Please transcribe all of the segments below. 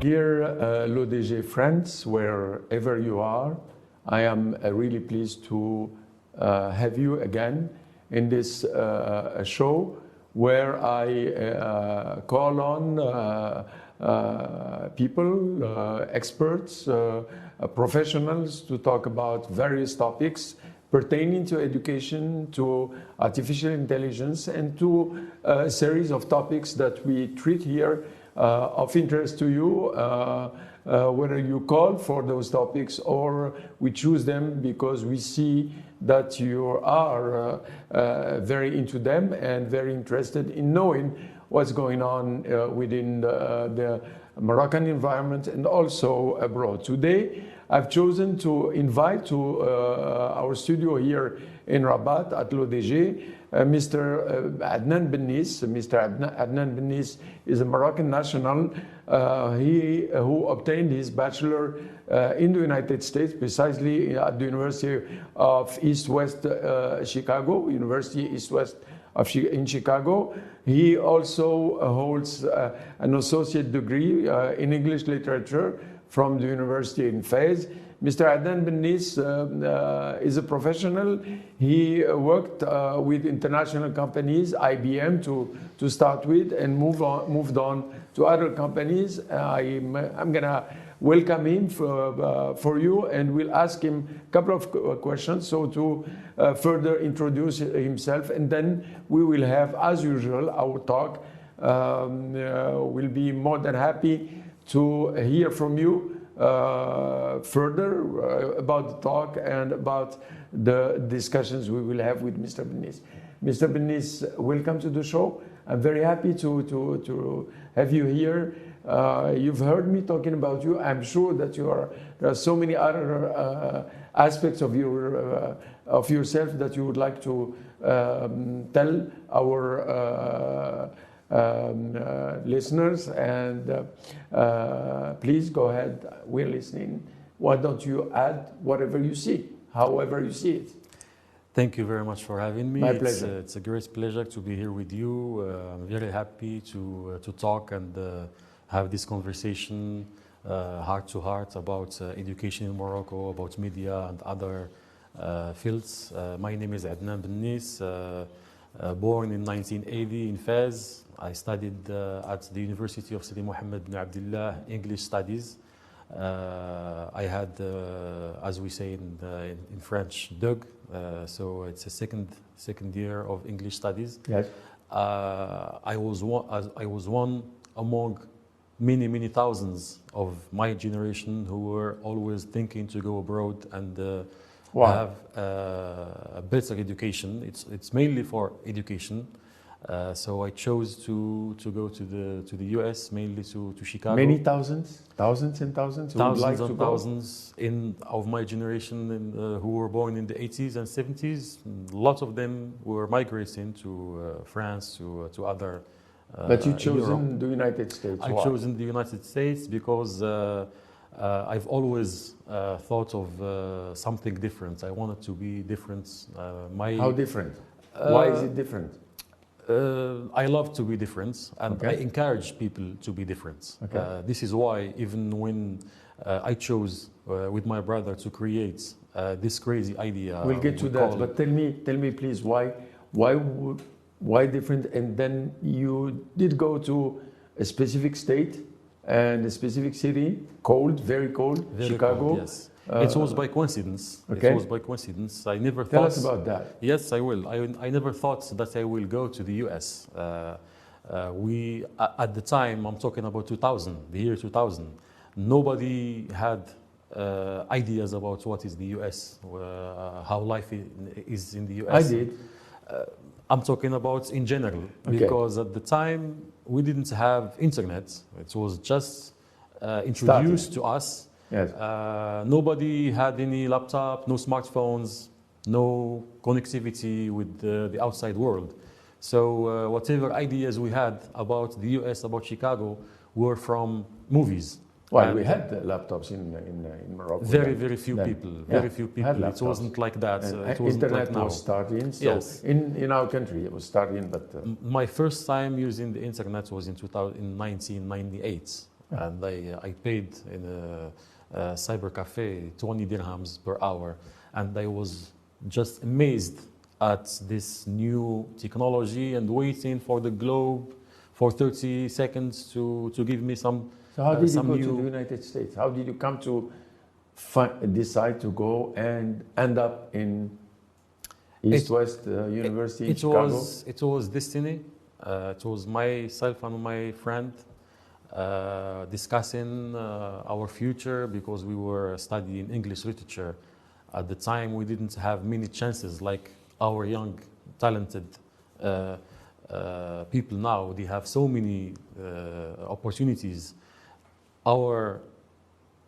Dear l'ODG friends, wherever you are, I am really pleased to have you again in this show where I call on people, experts, professionals to talk about various topics pertaining to education, to artificial intelligence, and to a series of topics that we treat here of interest to you, whether you call for those topics or we choose them because we see that you are very into them and very interested in knowing what's going on within the Moroccan environment and also abroad. Today, I've chosen to invite to our studio here in Rabat at l'ODG Mr. Adnane Bennis. Mr. Adnane Bennis is a Moroccan national who obtained his bachelor in the United States, precisely at the University of East-West Chicago, University East-West in Chicago. He also holds an associate degree in English literature from the university in Fez. Mr. Adnane Bennis is a professional. He worked with international companies, IBM to start with, and moved on to other companies. I'm gonna welcome him for you, and we'll ask him a couple of questions so to further introduce himself, and then we will have, as usual, our talk. We'll be more than happy to hear from you further about the talk and about the discussions we will have with Mr. Bennis. Mr. Bennis, welcome to the show. I'm very happy to have you here. You've heard me talking about you. I'm sure that there are so many other aspects of yourself that you would like to tell our listeners, and please go ahead. We're listening. Why don't you add whatever you see, however you see it? Thank you very much for having me. My pleasure. It's a great pleasure to be here with you. I'm very happy to talk and have this conversation heart to heart about education in Morocco, about media and other fields. My name is Adnane Bennis, born in 1980 in Fez. I studied at the University of Sidi Mohammed bin Abdullah English Studies. I had, as we say in French, DUG, so it's a second year of English Studies. Yes. I was one among many thousands of my generation who were always thinking to go abroad and have a better education. It's mainly for education. So I chose to go to the US, mainly to Chicago. Many thousands and thousands who would like to go? Thousands of my generation who were born in the 80s and 70s. Lots of them were migrating to France, to other But you chose Europe. the United States. I chose in the United States because I've always thought of something different. I wanted to be different. How different? Why is it different? I love to be different, and I encourage people to be different. This is why, even when I chose with my brother to create this crazy idea. We'll get to that, but tell me please, why different? And then you did go to a specific state and a specific city, cold, very cold, Chicago. Cold, yes. It was by coincidence. Okay. It was by coincidence. I never Tell thought. us about that. Yes, I will. I never thought that I will go to the US. We at the time, I'm talking about 2000, the year 2000. Nobody had ideas about what is the US, how life is in the US. I did. I'm talking about in general, because at the time we didn't have internet. It was just introduced to us. Yes. Nobody had any laptop, no smartphones, no connectivity with the outside world. So whatever ideas we had about the US, about Chicago, were from movies. Well, we had laptops in Morocco. Very few people. Very few people. It wasn't like that. It wasn't Internet like now. was starting. So Yes. in our country, it was starting, but My first time using the internet was in 1998. and I paid in a cyber cafe 20 dirhams per hour, and I was just amazed at this new technology and waiting for the globe for 30 seconds to give me some. So how did you some go new... to the United States? How did you come to decide to go and end up in East-West University in Chicago? It was destiny. It was myself and my friend discussing our future, because we were studying English literature. At the time, we didn't have many chances like our young, talented people now. They have so many opportunities. Our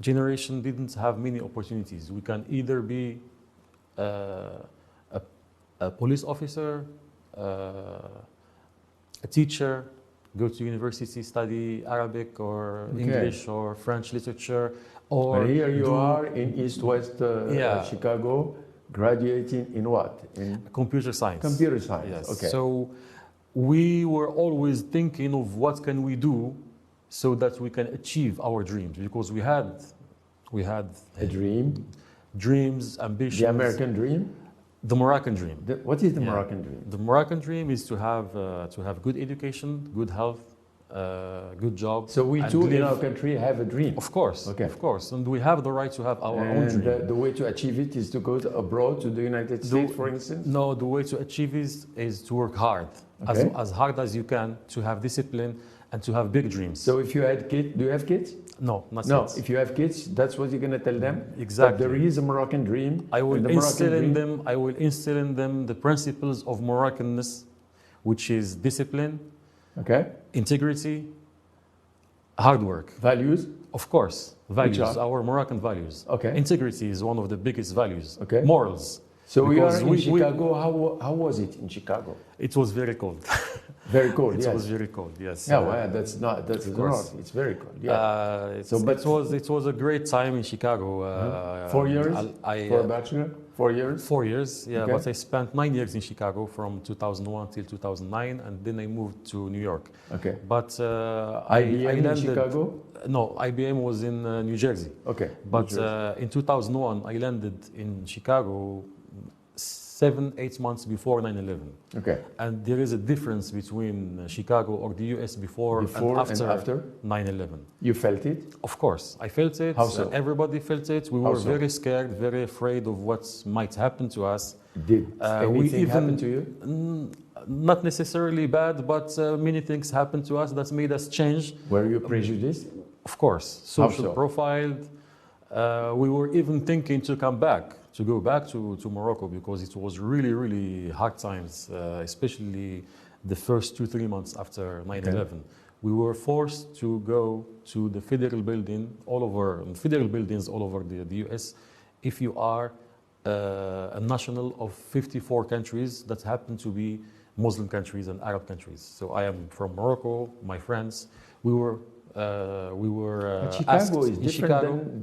generation didn't have many opportunities. We can either be a police officer, a teacher, go to university, study Arabic or English or French literature, or but here you are in East-West Chicago, graduating in what? In computer science. Computer science. Yes. Okay. So we were always thinking of what can we do so that we can achieve our dreams, because we had a dream, dreams, ambitions. The American dream. The Moroccan dream. What is the Moroccan dream? The Moroccan dream is to have good education, good health, good job. So we too in our country have a dream. Of course, okay. Of course, and we have the right to have our own dream. And the way to achieve it is to go abroad to the United States, for instance? No, the way to achieve is to work hard, as hard as you can, to have discipline and to have big dreams. So if you had kids, do you have kids? No, not yet. No, if you have kids, that's what you're going to tell them? Exactly. That there is a Moroccan dream. I will instill in them the principles of Moroccanness, which is discipline, integrity, hard work. Values? Of course, values, our Moroccan values. Integrity is one of the biggest values. Morals. So we are in Chicago. How was it in Chicago? It was very cold. Very cold. It was very cold. Yes. Yeah, well, that's the north. It's very cold. Yeah. It was a great time in Chicago. 4 years for a bachelor. 4 years. 4 years. Yeah, but I spent 9 years in Chicago from 2001 till 2009, and then I moved to New York. Okay. But IBM in Chicago? No, IBM was in New Jersey. Okay. But in 2001, I landed in Chicago 7-8 months before 9/11. Okay. And there is a difference between Chicago or the US before and after 9/11. You felt it? Of course, I felt it. How so? Everybody felt it. We were very scared, very afraid of what might happen to us. Did anything happen to you? Not necessarily bad, but many things happened to us that made us change. Were you prejudiced? Of course, social profiled. We were even thinking to come back. To go back to Morocco, because it was really, really hard times, especially the first 2-3 months after 9/11. We were forced to go to the federal buildings all over the US. If you are a national of 54 countries that happen to be Muslim countries and Arab countries. So I am from Morocco. My friends, we were Chicago is different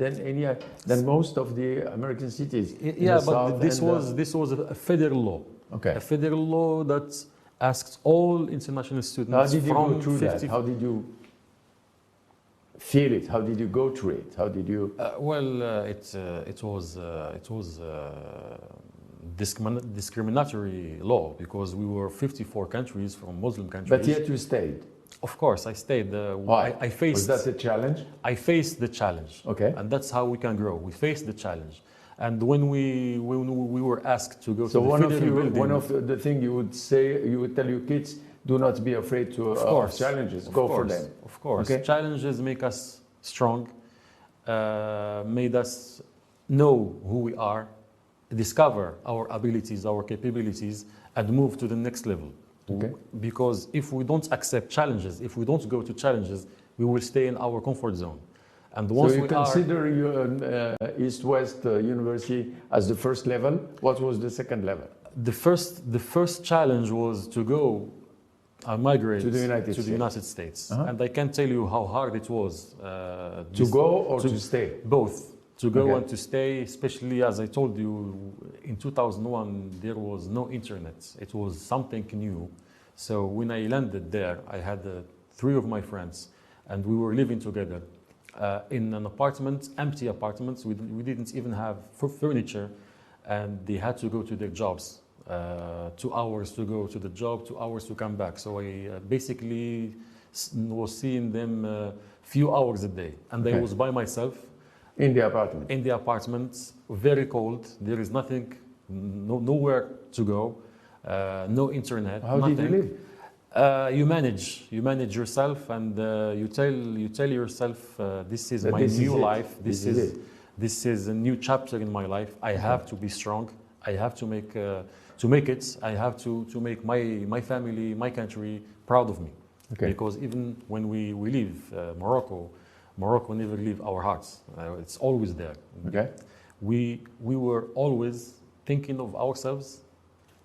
than most of the American cities. Yeah, but this was a federal law. Okay. A federal law that asked all international students. How did you go through that? How did you feel it? How did you go through it? How did you? It was discriminatory law, because we were 54 countries from Muslim countries. But yet you stayed. Of course, I stayed. Why? I faced. Was that a challenge? I faced the challenge. Okay. And that's how we can grow. We faced the challenge. And when we were asked to go to the federal building, one of the things you would tell your kids, do not be afraid of challenges. Go for them. Of course. Okay. Challenges make us strong, made us know who we are, discover our abilities, our capabilities, and move to the next level. Okay. Because if we don't accept challenges, if we don't go to challenges, we will stay in our comfort zone. And once so you consider your East-West University as the first level. What was the second level? The first challenge was to go migrate to the United States. And I can't tell you how hard it was. To go or to stay? Both. To go and to stay, especially as I told you, in 2001, there was no internet. It was something new. So when I landed there, I had 3 of my friends. and we were living together in an apartment, empty apartment. We didn't even have furniture, and they had to go to their jobs. 2 hours to go to the job, 2 hours to come back. So I basically was seeing them few hours a day, and I was by myself in the apartment. In the apartment, very cold. There is nothing, nowhere to go, no internet. How nothing. did you live? You manage yourself, and you tell yourself, this is my new life. This is a new chapter in my life. I have to be strong. I have to make it. I have to make my family, my country proud of me. Okay. Because even when we leave Morocco never leave our hearts. It's always there. Okay. We were always thinking of ourselves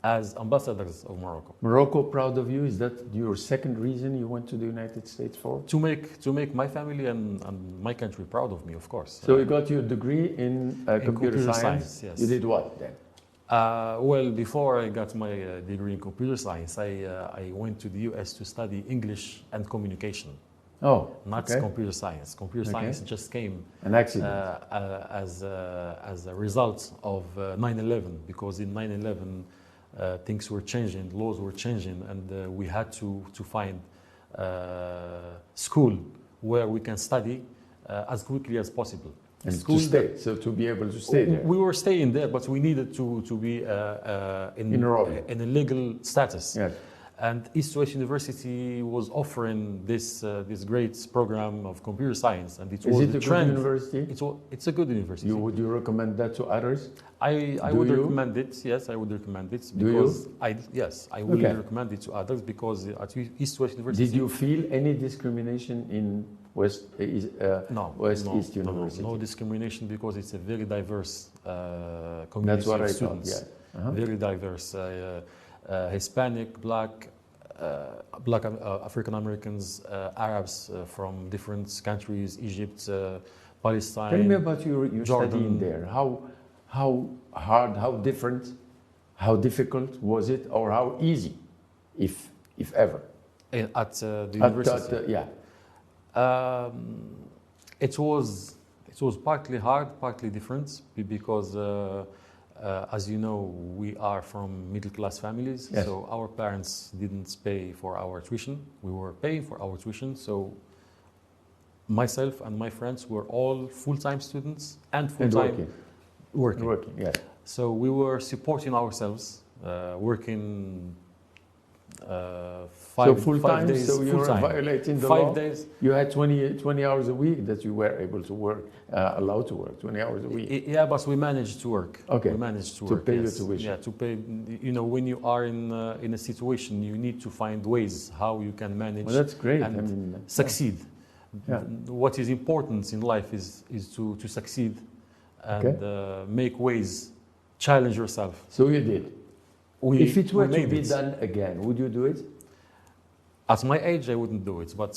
as ambassadors of Morocco. Morocco proud of you? Is that your second reason you went to the United States for? To make my family and my country proud of me, of course. So you got your degree in computer science. Yes. You did what then? Well, before I got my degree in computer science, I went to the US to study English and communication. Oh, not computer science. Computer science just came an accident as a result of 9/11, because in 9/11 things were changing, laws were changing, and we had to find school where we can study as quickly as possible. And to stay, so to be able to stay there. We were staying there, but we needed to be in a legal status. Yes. And East-West University was offering this great program of computer science, and it was a trend. Good university? It's a good university. Would you recommend that to others? I would recommend it. Yes, I would recommend it because I would recommend it to others because at East-West University. Did you feel any discrimination in West East University? No discrimination because it's a very diverse community of students. Thought, yeah. Very diverse. Hispanic, Black, African Americans, Arabs from different countries, Egypt, Palestine. Tell me about your Jordan. studying there. How hard, how different, how difficult was it, or how easy, if ever? At the university. It was partly hard, partly different because. As you know, we are from middle-class families, so our parents didn't pay for our tuition. We were paying for our tuition, so myself and my friends were all full-time students and full-time working. Yes. So we were supporting ourselves, working 5 days. So you were violating the law? 5 days. You had 20 hours a week that you were able to work, allowed to work, 20 hours a week. Yeah, but we managed to work. Okay. We managed to work. To pay your tuition. Yeah, to pay. You know, when you are in a situation, you need to find ways how you can manage. Well, that's great. And succeed. Yeah. What is important in life is to succeed and make ways, challenge yourself. So you did. If it were to be done again, would you do it? At my age, I wouldn't do it. But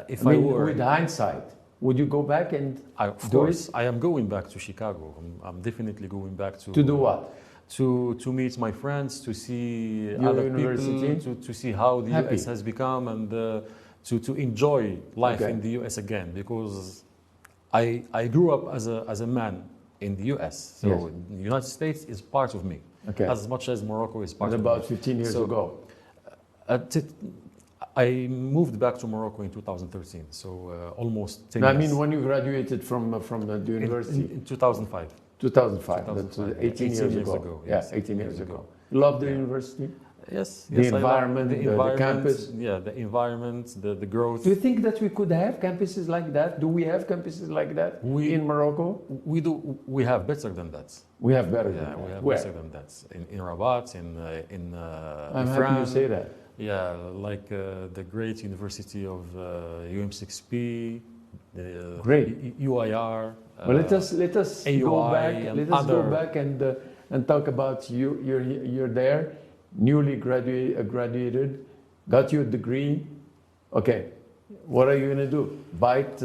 if I were, with hindsight, would you go back and of course, I am going back to Chicago. I'm definitely going back to. To do what? To meet my friends, to see your other university? people, to see how the US has become, and to enjoy life in the US again. Because I grew up as a man in the US, so the United States is part of me. As much as Morocco is part of me. About 15 years ago. I moved back to Morocco in 2013, so almost 10 years. I mean, when you graduated from the university? In 2005. 2005, that's 18 years ago. Yes, 18 years ago. Love the university? Yes. The environment, the campus? Yeah, the environment, the growth. Do you think that we could have campuses like that? Do we have campuses like that in Morocco? We do. We have better than that. We have better than that. We have better than that. In Rabat, in I'm happy you say that. Yeah, like the great University of UM6P, the great UIR. Well, let us go back. Let us go back and talk about you. You're there, newly graduated, got your degree. Okay, what are you going to do? Bite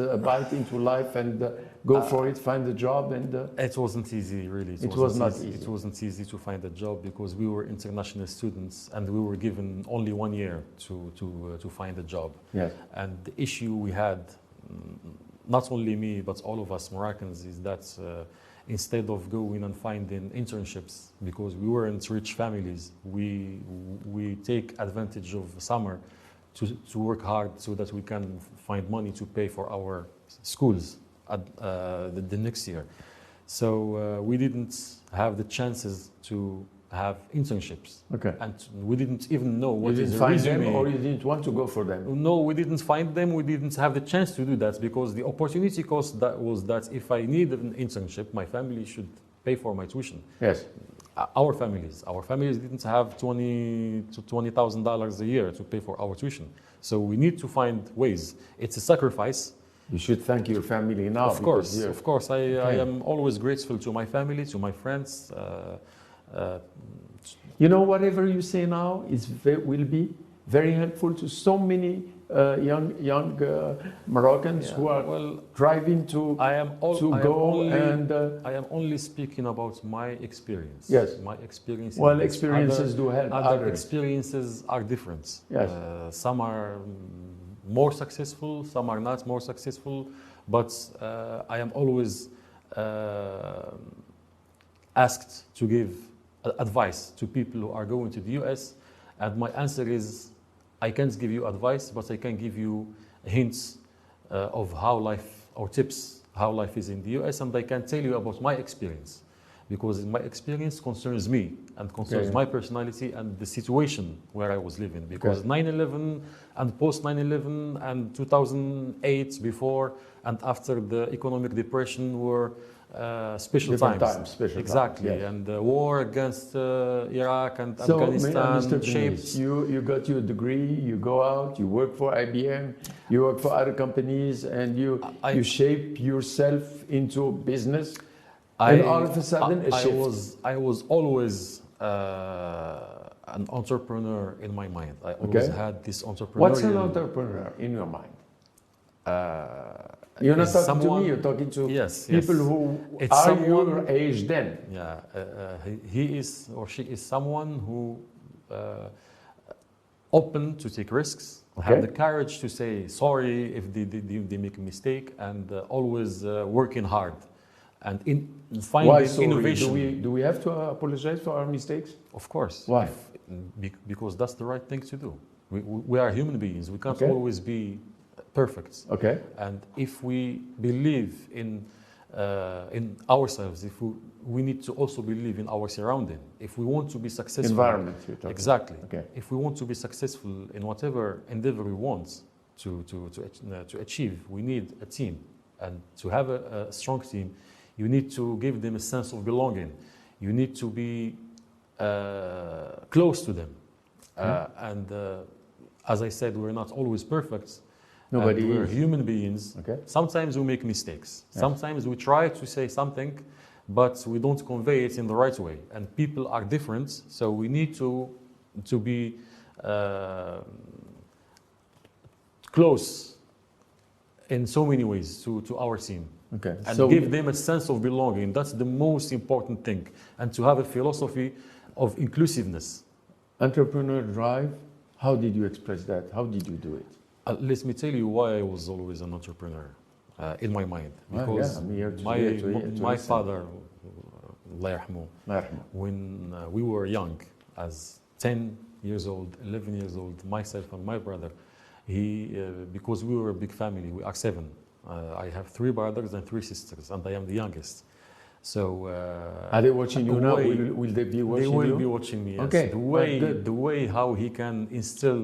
into life and go for it, find a job, and it wasn't easy, really. It was not easy. It wasn't easy to find a job because we were international students and we were given only 1 year to find a job. yes, And the issue we had, not only me, but all of us Moroccans, is that instead of going and finding internships, because we weren't rich families, we take advantage of summer to work hard so that we can find money to pay for our schools at the next year. So we didn't have the chances to have internships. okay. And we didn't even know what You is didn't a find resume. them, or you didn't want to go for them? No, we didn't find them. We didn't have the chance to do that because the opportunity cost that was that if I need an internship, my family should pay for my tuition. Yes, Our families didn't have $20,000 to $20,000 a year to pay for our tuition. So we need to find ways. It's a sacrifice. you should thank your family now. Of course, because of course. I Okay. am always grateful to my family, to my friends. you know, whatever you say now will be very helpful to so many young Moroccans Yeah, who are well, driving to I am go and I am only speaking about my experience. Yes. My experience. well, experiences do help Other others. experiences are different. Yes. Some are more successful, some are not more successful, but I am always asked to give advice to people who are going to the US, and my answer is I can't give you advice, but I can give you hints of how life, or tips, how life is in the US, and I can tell you about my experience. Because my experience concerns me and concerns Okay. my personality and the situation where I was living. Because Okay. 9/11 and post 9/11 and 2008, before and after the economic depression, were special Different times. times, special Exactly. times, yes. And the war against Iraq and So, Afghanistan Mr. Bennis, shaped. you got your degree, you go out, you work for IBM, you work for other companies, and you shape yourself into business. And all of a sudden, a shift. I was always an entrepreneur in my mind. I always Okay. had this entrepreneurial. What's an entrepreneur in your mind? You're not is talking someone- to me, you're talking to Yes, people yes. who It's are someone- your age then. Yeah, he is or she is someone who open to take risks, Okay. have the courage to say sorry if they make a mistake, and always working hard, and in Why finding sorry? innovation. Do we have to apologize for our mistakes? Of course. Why? Because that's the right thing to do. We are human beings. We can't Okay. always be perfect. Okay. And if we believe in ourselves, if we need to also believe in our surrounding. If we want to be successful, Environment you're talking. exactly. Okay. If we want to be successful in whatever endeavor we want to achieve, we need a team, and to have a strong team, you need to give them a sense of belonging. You need to be close to them, and as I said, we're not always perfect. Nobody And we're is. human beings. Okay. Sometimes we make mistakes. Yes. Sometimes we try to say something, but we don't convey it in the right way. And people are different, so we need to be close in so many ways to our team. Okay. And So give them a sense of belonging. That's the most important thing. And to have a philosophy of inclusiveness. entrepreneur drive, how did you express that? How did you do it? Let me tell you why I was always an entrepreneur in my mind. Well, Because yeah, I'm here to my, hear, to my listen. father, Allah yarhamou, Allah yarhamou. when we were young, as 10 years old, 11 years old, myself and my brother, because we were a big family, we are 7. I have 3 brothers and 3 sisters, and I am the youngest. So Are they watching you now? way- Will they be watching they will you? be watching me. Yes. Okay, good. The way how he can instill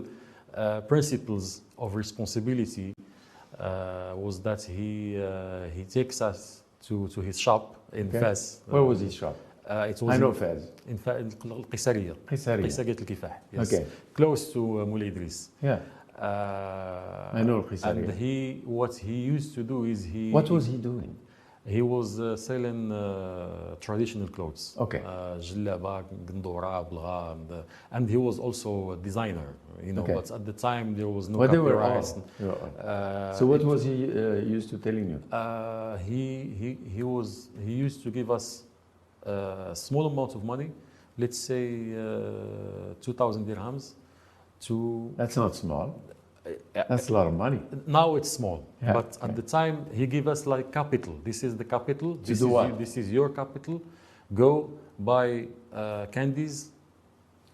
principles of responsibility was that he takes us to his shop in Okay. Fez. Where was his shop? It was I know Fez. in القيصرية. قيصرية. قيصرية الكفاح. Yes. Okay. Close to Moulay Idriss. Yeah. I know And القيصرية. what he used to do is What was he doing? He was selling traditional clothes. Okay. جلابة, قندورة, بلغة, and he was also a designer, you know. Okay. But at the time there was no But they were copyright. all. So what was he used to telling you? He used to give us a small amount of money, let's say 2,000 dirhams, to. That's not small. That's a lot of money. Now it's small, Yeah, but at the time he gave us like capital. This is the capital. This do is what? This is your capital. Go buy candies.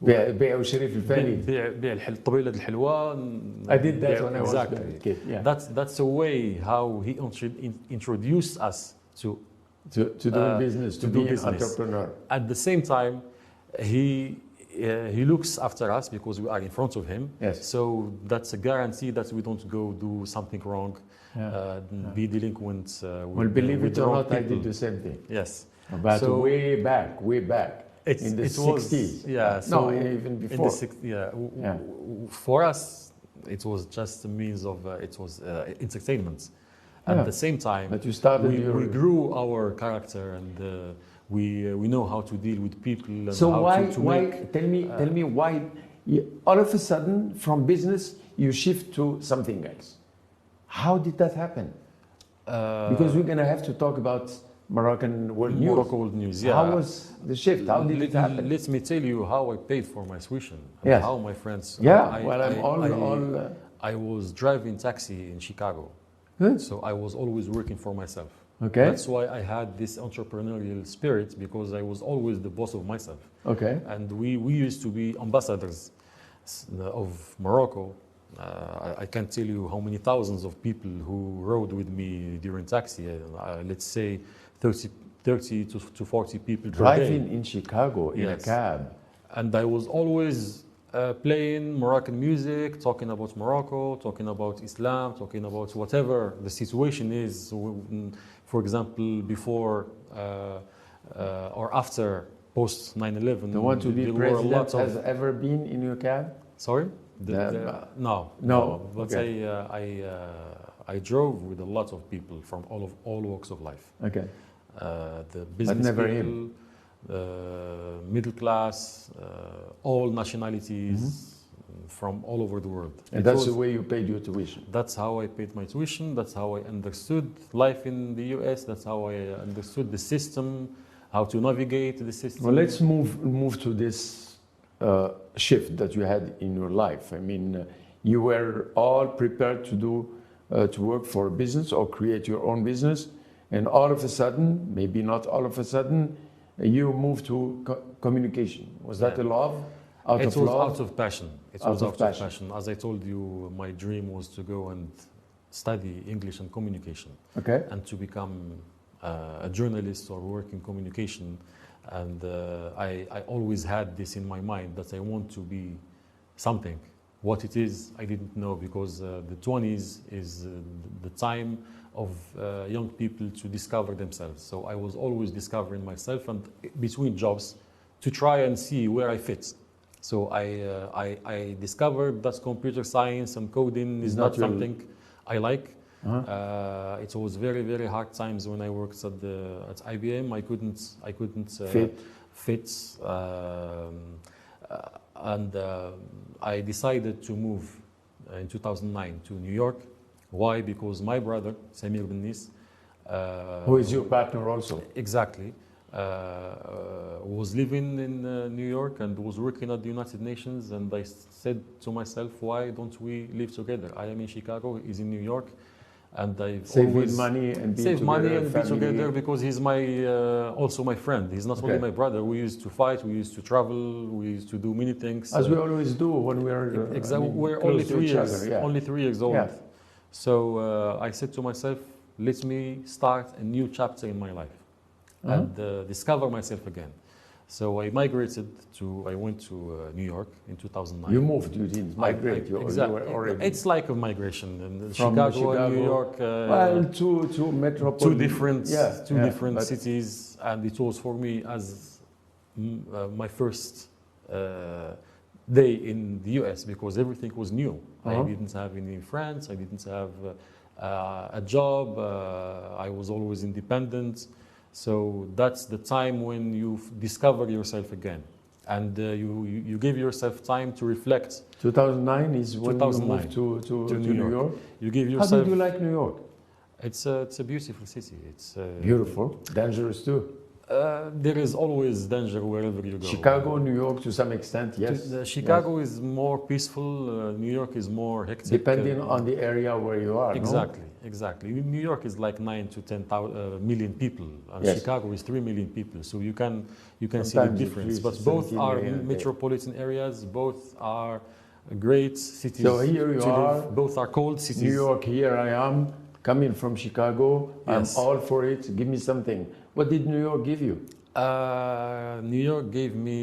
بيع وشري في الفاني. بيع الطبيلة الحلوة. I did that when I was exactly. a kid. Yeah. That's a way how he introduced us to doing business, to be an entrepreneur. At the same time, he looks after us because we are in front of him. Yes. So that's a guarantee that we don't go do something wrong, be delinquent. Well, believe it or not, I did the same thing. Yes. But so way back. In the 60s. Yeah. So no, even before. For us, it was just a means of entertainment. At the same time, but you started we grew our character and we know how to deal with people. And so how tell me why all of a sudden from business you shift to something else? How did that happen? Because we're going to have to talk about Moroccan world news. Morocco world news, yeah. How was the shift? How did it happen? Let me tell you how I paid for my tuition. Yes. How my friends. Yeah. I was driving taxi in Chicago. Good. So I was always working for myself. Okay. That's why I had this entrepreneurial spirit, because I was always the boss of myself. Okay. And we used to be ambassadors of Morocco. I can't tell you how many thousands of people who rode with me during taxi. Let's say 30 to 40 people per day. Driving in Chicago in a Yes. cab. And I was always playing Moroccan music, talking about Morocco, talking about Islam, talking about whatever the situation is. For example, before or after post 9/11. The one to be there were a president lot has of, ever been in your cab? sorry? No. But Okay. I drove with a lot of people from all walks of life. Okay. The business never people, middle class, all nationalities from all over the world. And that's the way you paid your tuition? That's how I paid my tuition. That's how I understood life in the US. That's how I understood the system, how to navigate the system. Well, let's move to this shift that you had in your life. I mean, you were all prepared to do to work for a business or create your own business, and all of a sudden, maybe not all of a sudden, you moved to communication. Was that a love? It was out of passion. It was out of passion. As I told you, my dream was to go and study English and communication. Okay. And to become a journalist or work in communication. And I always had this in my mind, that I want to be something. What it is, I didn't know, because the 20s is the time of young people to discover themselves. So I was always discovering myself, and between jobs to try and see where I fit. So I discovered that computer science and coding is not something I like. It was very, very hard times when I worked at IBM. I couldn't fit. And I decided to move in 2009 to New York. Why? Because my brother, Bennis, who is your partner also? Exactly. Was living in New York and was working at the United Nations, and I said to myself, why don't we live together? I am in Chicago, he's in New York, and I save money and be together, because he's also my friend. He's not only my brother. We used to fight, we used to travel, we used to do many things. As we always do when we are we're only 3 years, only 3 years old. Yeah. So I said to myself, let me start a new chapter in my life. And discover myself again. So I went to New York in 2009. You moved, you didn't migrate. Exactly. You were already it's like a migration. And from Chicago and New York. Two metropolitan. Two different cities. And it was for me as my first day in the US, because everything was new. I didn't have any friends. I didn't have a job. I was always independent. So that's the time when you discover yourself again. And you give yourself time to reflect. 2009 is when 2009 you moved to New York. You give How yourself. did you like New York? It's a beautiful city. It's Beautiful, dangerous too. There is always danger wherever you go. Chicago, New York, to some extent, yes. Chicago is more peaceful. New York is more hectic. Depending on the area where you are. Exactly, no? exactly. New York is like 9 to 10 million people, and Yes. Chicago is 3 million people. So you can see the Sometimes it difference. reaches But both 17 are million, metropolitan areas. Both are great cities. So here you to are. live. Both are cold cities. New York, here I am, coming from Chicago. Yes. I'm all for it. Give me something. What did New York give you? New York gave me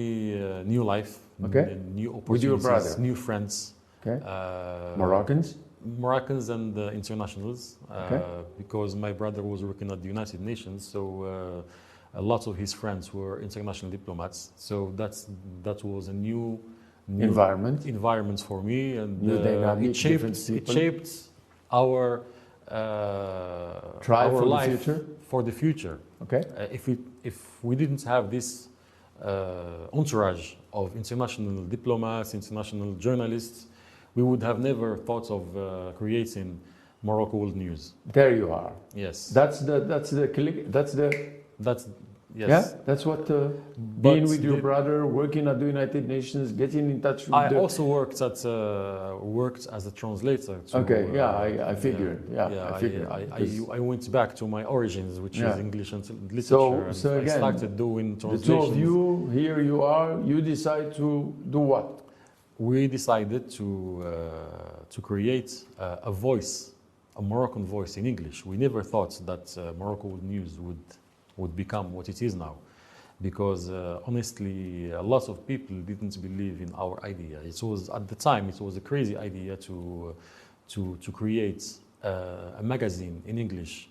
new life, Okay. new opportunities, With your brother? new friends. Okay. Moroccans? Moroccans and internationals, Okay. because my brother was working at the United Nations, so a lot of his friends were international diplomats. So that was a new environment for me, and New dynamic, it shaped our Try our for the life future? for the future. Okay. If we didn't have this entourage of international diplomats, international journalists, we would have never thought of creating Morocco World News. There you are. Yes. That's Yes. yeah. That's what being with your brother, working at the United Nations, getting in touch with. I also worked as a translator. Okay. Yeah, I figured. Yeah, I figured. I went back to my origins, which is English and literature. So and again, I started doing translations. The two of you, here you are. You decide to do what? We decided to create a voice, a Moroccan voice in English. We never thought that Morocco World News would become what it is now, because honestly, a lot of people didn't believe in our idea. It was at the time it was a crazy idea to create a magazine in English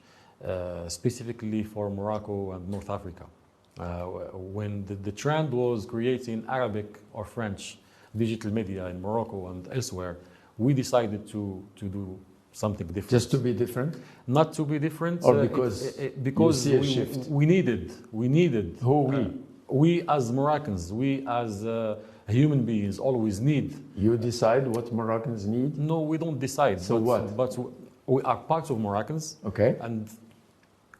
specifically for Morocco and North Africa. When the trend was creating Arabic or French digital media in Morocco and elsewhere, we decided to do something different. Just to be different? Not to be different, or because you see a shift. We needed. Who we? We as Moroccans, we as human beings always need. You decide what Moroccans need? No, we don't decide. So what? But we are part of Moroccans. Okay. And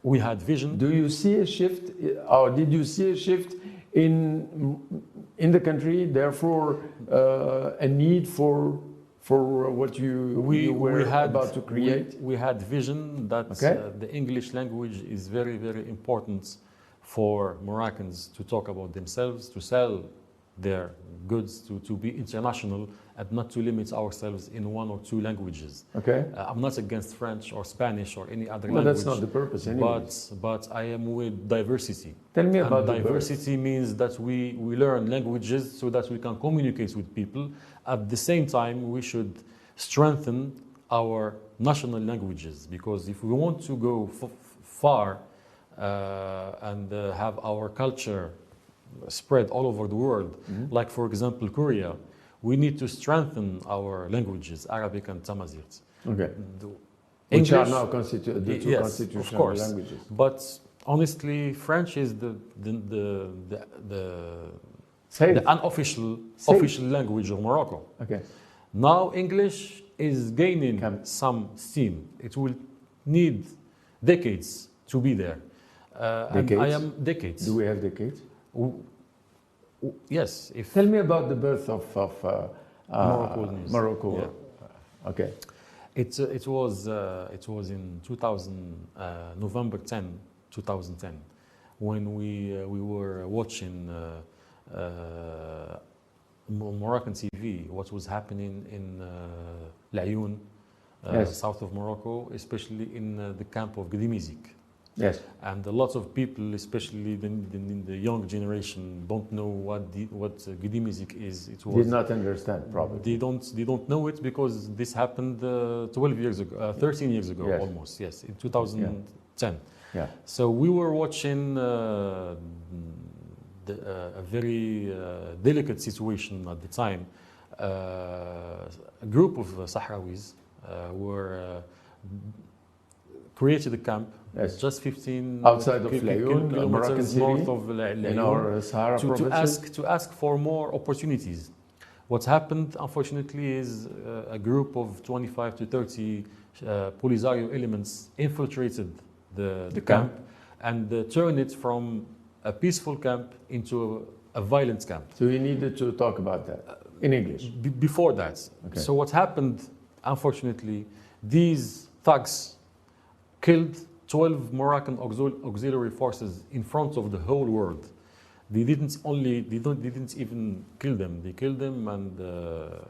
we had vision. Do you see a shift, or did you see a shift in the country? Therefore, a need for what you were about to create? We had vision that the English language is very, very important for Moroccans to talk about themselves, to sell their goods, to be international, and not to limit ourselves in one or two languages. Okay. I'm not against French or Spanish or any other well, language. That's not the purpose anyway. But I am with diversity. Tell me about diversity means that we learn languages so that we can communicate with people. At the same time, we should strengthen our national languages, because if we want to go far and have our culture spread all over the world, like for example Korea, we need to strengthen our languages, Arabic and Tamazight. Okay. English, which are now the two constitutional languages. But honestly, French is the unofficial official language of Morocco. Okay. Now English is gaining some steam. It will need decades to be there. Decades? Decades. Do we have decades? Yes. Tell me about the birth of Morocco. Yeah. Okay. It was in November 10, 2010, when we were watching Moroccan TV, what was happening in Laayoune, south of Morocco, especially in the camp of Gdimizik. Yes. And a lot of people, especially the young generation, don't know what Gdimizik is. Did not understand, probably. They don't know it because this happened 12 years ago, 13 years ago, almost. Yes, in 2010. Yeah. So we were watching a very delicate situation at the time. A group of Sahrawis were created a camp Yes. just 15 Outside of Layoun, kilometers Moroccan city, north of in our Sahara provinces. to ask for more opportunities. What's happened, unfortunately, is a group of 25 to 30 Polisario elements infiltrated the camp and turned it from a peaceful camp into a violent camp. So you needed to talk about that in English. Before that. Okay. So what happened, unfortunately, these thugs killed 12 Moroccan auxiliary forces in front of the whole world. They didn't even kill them. They killed them and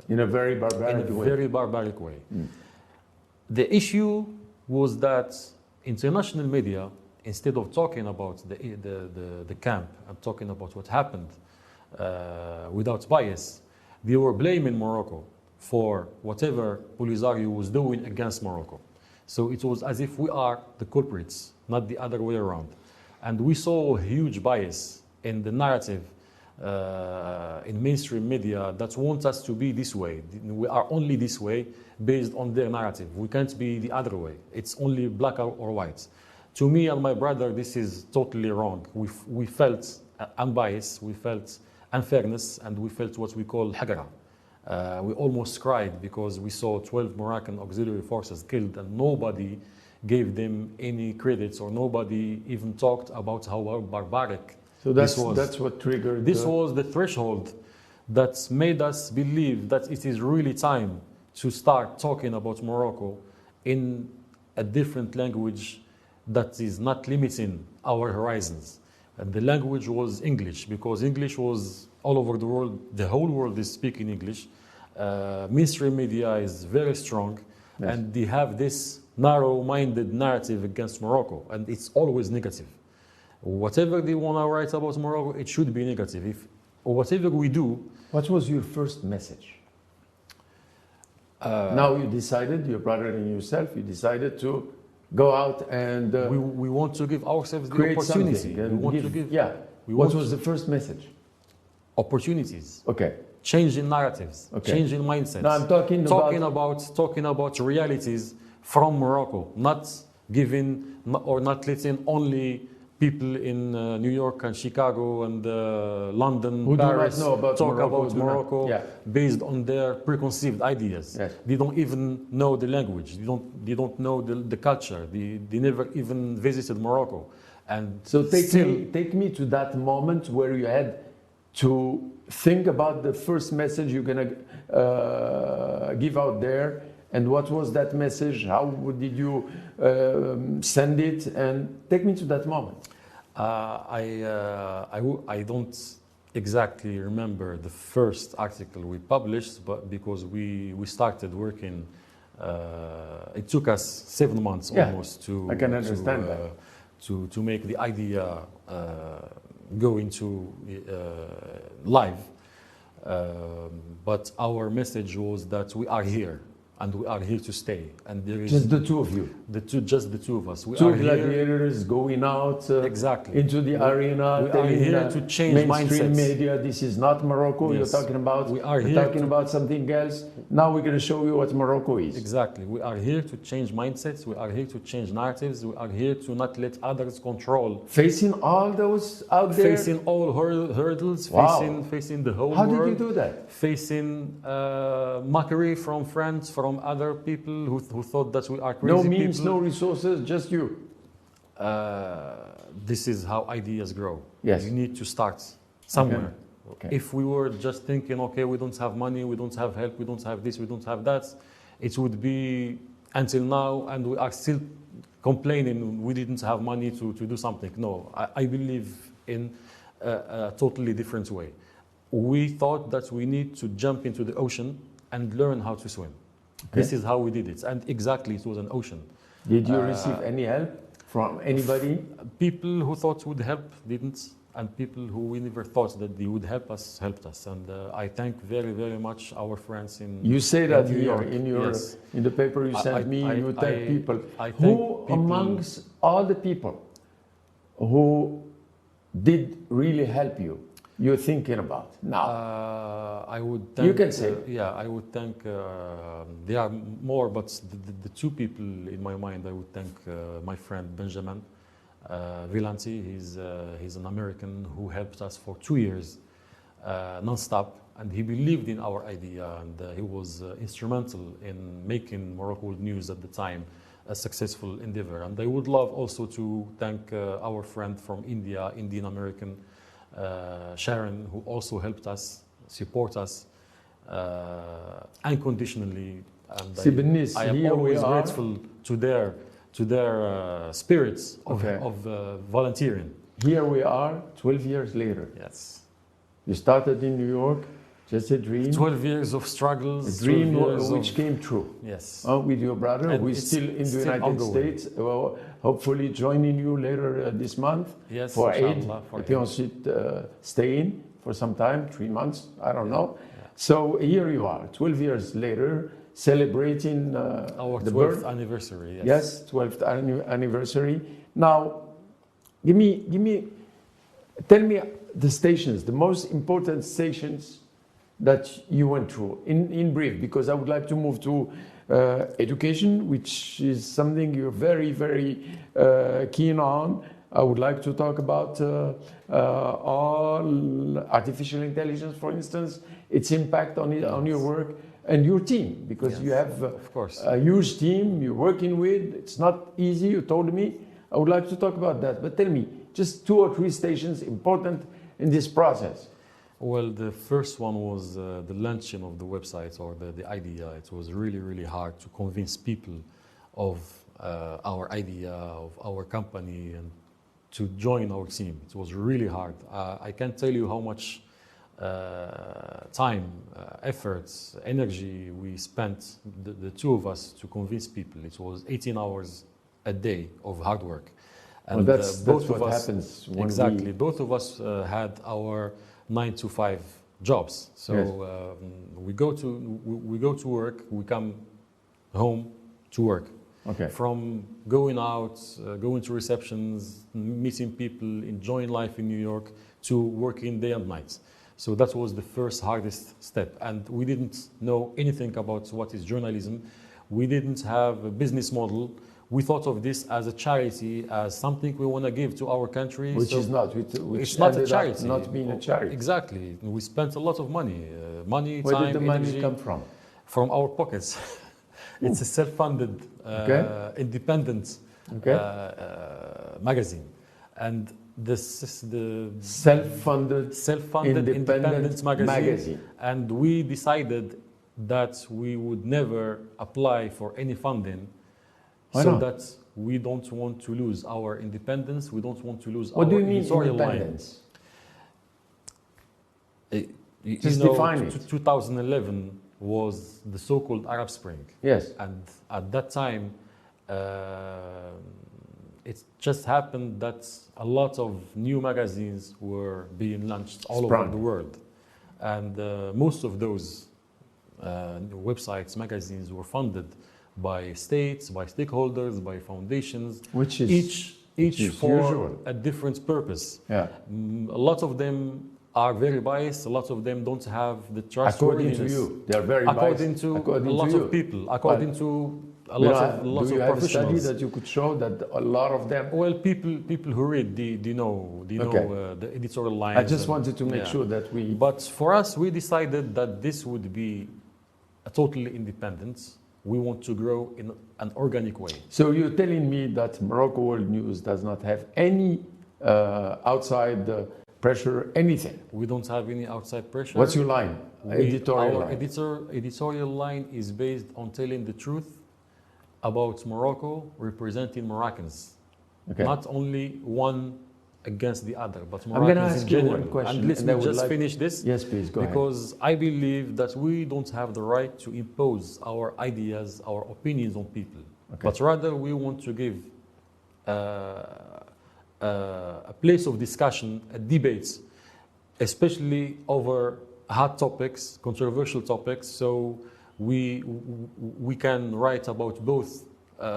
in a very barbaric way. Mm. The issue was that international media, instead of talking about the camp and talking about what happened without bias, they were blaming Morocco for whatever Polisario was doing against Morocco. So it was as if we are the culprits, not the other way around. And we saw a huge bias in the narrative in mainstream media that wants us to be this way. We are only this way based on their narrative. We can't be the other way. It's only black or white. To me and my brother, this is totally wrong. We felt unbiased, we felt unfairness, and we felt what we call hagra. We almost cried because we saw 12 Moroccan auxiliary forces killed and nobody gave them any credits or nobody even talked about how barbaric that's what triggered. This was the threshold that made us believe that it is really time to start talking about Morocco in a different language that is not limiting our horizons. And the language was English, because English was all over the world. The whole world is speaking English. Mainstream media is very strong, yes. And they have this narrow-minded narrative against Morocco, and it's always negative. Whatever they want to write about Morocco, it should be negative. Or whatever we do. What was your first message? Now you decided, your brother and yourself, you decided to go out and we want to give ourselves the opportunity. What was the first message? Opportunities. Okay. Changing narratives. Okay. Changing mindsets. Now I'm talking about realities from Morocco, not giving or not letting only people in New York and Chicago and London, who Paris do not know about talk Morocco, about Morocco based on their preconceived ideas. Yes. They don't even know the language. They don't know the culture. They never even visited Morocco. And so take me to that moment where you had to think about the first message you're going to give out there. And what was that message? How did you send it? And take me to that moment. I don't exactly remember the first article we published, but because we started working, it took us 7 months almost to. I can understand that. To make the idea go into live. But our message was that we are here. And we are here to stay. And there is just the two of you. Just the two of us. We two are gladiators going out into the arena. We are here to change mainstream mindsets. Media. This is not Morocco. Yes. You're talking about. We are You're talking about something else. Now we're going to show you what Morocco is. Exactly. We are here to change mindsets. We are here to change narratives. We are here to not let others control. Facing all those out there. Facing all hurdles. Wow. Facing the whole world. How did you do that? Facing mockery from friends, from other people who thought that we are crazy. No means, no resources, just you. This is how ideas grow. Yes. You need to start somewhere. Okay. If we were just thinking, okay, we don't have money, we don't have help, we don't have this, we don't have that, it would be until now, and we are still complaining we didn't have money to do something. No, I believe in a totally different way. We thought that we need to jump into the ocean and learn how to swim. Okay. This is how we did it, and exactly it was an ocean. Did you receive any help from anybody? People who thought would help didn't, and people who we never thought that they would help us helped us. And I thank very, very much our friends in. You say that New York. In the paper you sent me. You thank people. Who amongst all the people who did really help you? you're thinking about now? I would thank, You can say. Yeah, I would thank, there are more, but the two people in my mind, I would thank my friend Benjamin Villanti. He's an American who helped us for 2 years non-stop, and he believed in our idea, and he was instrumental in making Morocco World News at the time a successful endeavor. And I would love also to thank our friend from India, Indian American, Sharon, who also helped us, support us unconditionally. And Bennis, I am here we always are. grateful to their spirits of volunteering. Here we are, 12 years later. Yes. You started in New York, just a dream. 12 years of struggles. A dream 12 years which came true. Yes. With your brother, And who it's is still in the still United ongoing. States. Well, hopefully joining you later this month Yes, for aid. inshallah, for Et puis aid. ensuite stay in for some time, 3 months, I don't know. Yeah. So here you are, 12 years later, celebrating Our the 12th birth. anniversary. Yes. Yes, 12th anniversary. Now, tell me the stations, the most important stations that you went through in brief, because I would like to move to education, which is something you're very, very keen on. I would like to talk about all artificial intelligence, for instance, its impact on your work and your team, because Yes, you have of course. a huge team you're working with. It's not easy, you told me. I would like to talk about that. But tell me, just 2 or 3 stations important in this process. Well, the first one was the launching of the website or the idea. It was really, really hard to convince people of our idea, of our company, and to join our team. It was really hard. I can't tell you how much time, efforts, energy we spent, the two of us, to convince people. It was 18 hours a day of hard work. And that's what happens when exactly. Both of us had our 9 to 5 jobs. So Yes. we go to work. We come home to work. Okay. From going out, going to receptions, meeting people, enjoying life in New York, to working day and night. So that was the first hardest step. And we didn't know anything about what is journalism. We didn't have a business model. We thought of this as a charity, as something we want to give to our country. Which So is not. Which it's not a ended up charity. not being a charity. Exactly. We spent a lot of money, Where time, did the money energy, come from? from our pockets. It's a self-funded, independent magazine, and this is the Self-funded independent magazine. magazine. And we decided that we would never apply for any funding. Why So not? that we don't want to lose our independence. We don't want to lose What our do you mean editorial line. independence? You know, 2011 was the so-called Arab Spring. Yes. And at that time, it just happened that a lot of new magazines were being launched all over the world. And most of those websites, magazines were funded by states, by stakeholders, by foundations, Which is each for usual. a different purpose. Yeah. A lot of them are very biased. A lot of them don't have the According trustworthiness. to you, they are very According biased. to According a lot to you. of people, according to a Do you lot have- of lots do you of have a study professionals. that you could show that a lot of them? Well, people who read, they know Okay. the editorial lines. I just and- wanted to make yeah. sure that we. But for us, we decided that this would be a totally independent. We want to grow in an organic way. So you're telling me that Morocco World News does not have any outside pressure, anything? We don't have any outside pressure. What's your line? Editorial Our line. editorial line is based on telling the truth about Morocco, representing Moroccans. Okay. Not only one against the other, but I'm going to Moroccans in ask you general. one question. And let and I me would just like- finish this. Yes, please, go ahead. Because I believe that we don't have the right to impose our ideas, our opinions on people. Okay. But rather we want to give a place of discussion, a debate, especially over hot topics, controversial topics. So we can write about both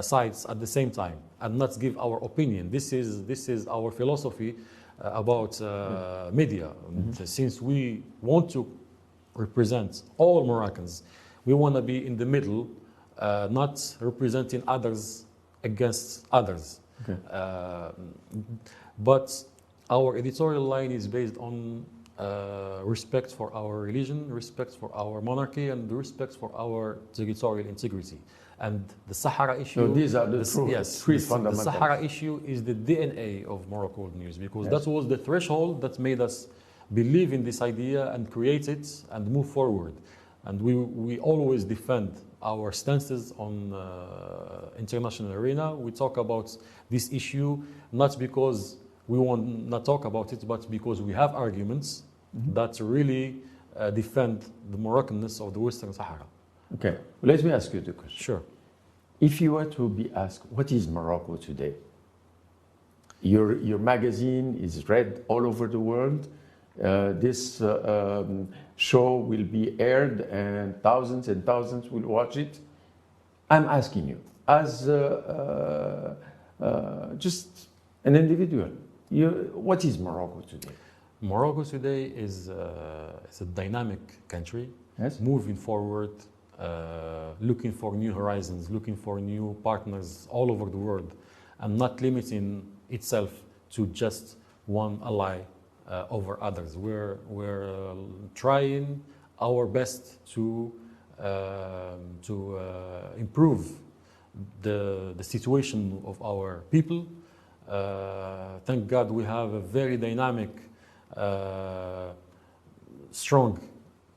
sides at the same time and not give our opinion. This is our philosophy. about media. Since we want to represent all Moroccans, we want to be in the middle, not representing others against others. Okay. But our editorial line is based on respect for our religion, respect for our monarchy, and respect for our territorial integrity. And the Sahara issue. So these are the three the fundamentals. Sahara issue is the DNA of Morocco World News, because Yes. that was the threshold that made us believe in this idea and create it and move forward. And we always defend our stances on international arena. We talk about this issue not because we want not talk about it, but because we have arguments that really defend the Moroccanness of the Western Sahara. Okay, let me ask you the question. Sure. If you were to be asked, what is Morocco today? Your magazine is read all over the world. This show will be aired and thousands will watch it. I'm asking you, as just an individual, what is Morocco today? Morocco today is a dynamic country, Yes. moving forward, looking for new horizons, looking for new partners all over the world, and not limiting itself to just one ally over others. We're trying our best to improve the situation of our people. Thank God we have a very dynamic, strong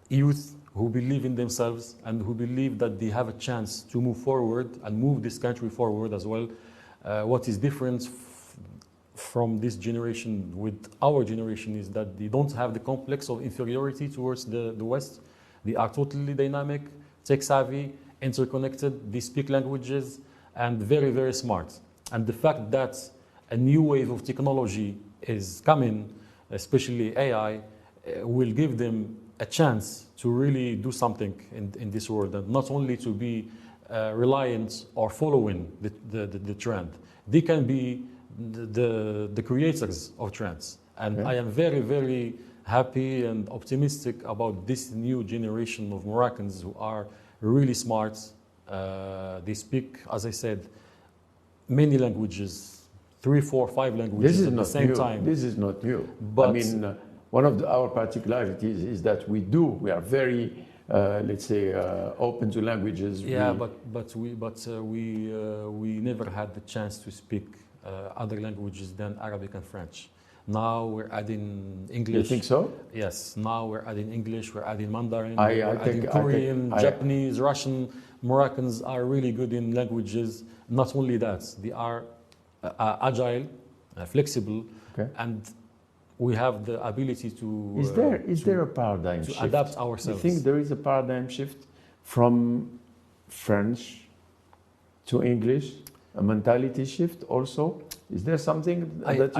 youth who believe in themselves and who believe that they have a chance to move forward and move this country forward as well. What is different from this generation with our generation is that they don't have the complex of inferiority towards the West. They are totally dynamic, tech savvy, interconnected, they speak languages, and very, very smart. And the fact that a new wave of technology is coming, especially AI, will give them a chance to really do something in this world, and not only to be reliant or following the trend. They can be the creators of trends. And Yeah. I am very, very happy and optimistic about this new generation of Moroccans who are really smart. They speak, as I said, many languages, 3, 4, 5 languages at the same time. This is not new. But I mean, one of our particularities is that we are very, let's say, open to languages. Yeah, but we never had the chance to speak other languages than Arabic and French. Now we're adding English. You think so? Yes. Now we're adding English. We're adding Mandarin. I we're adding think- Korean, Japanese, Russian. Moroccans are really good in languages. Not only that, they are agile, flexible, Okay. and we have the ability to. Is there a paradigm to shift? adapt ourselves? You think there is a paradigm shift from French to English? A mentality shift also? Is there something that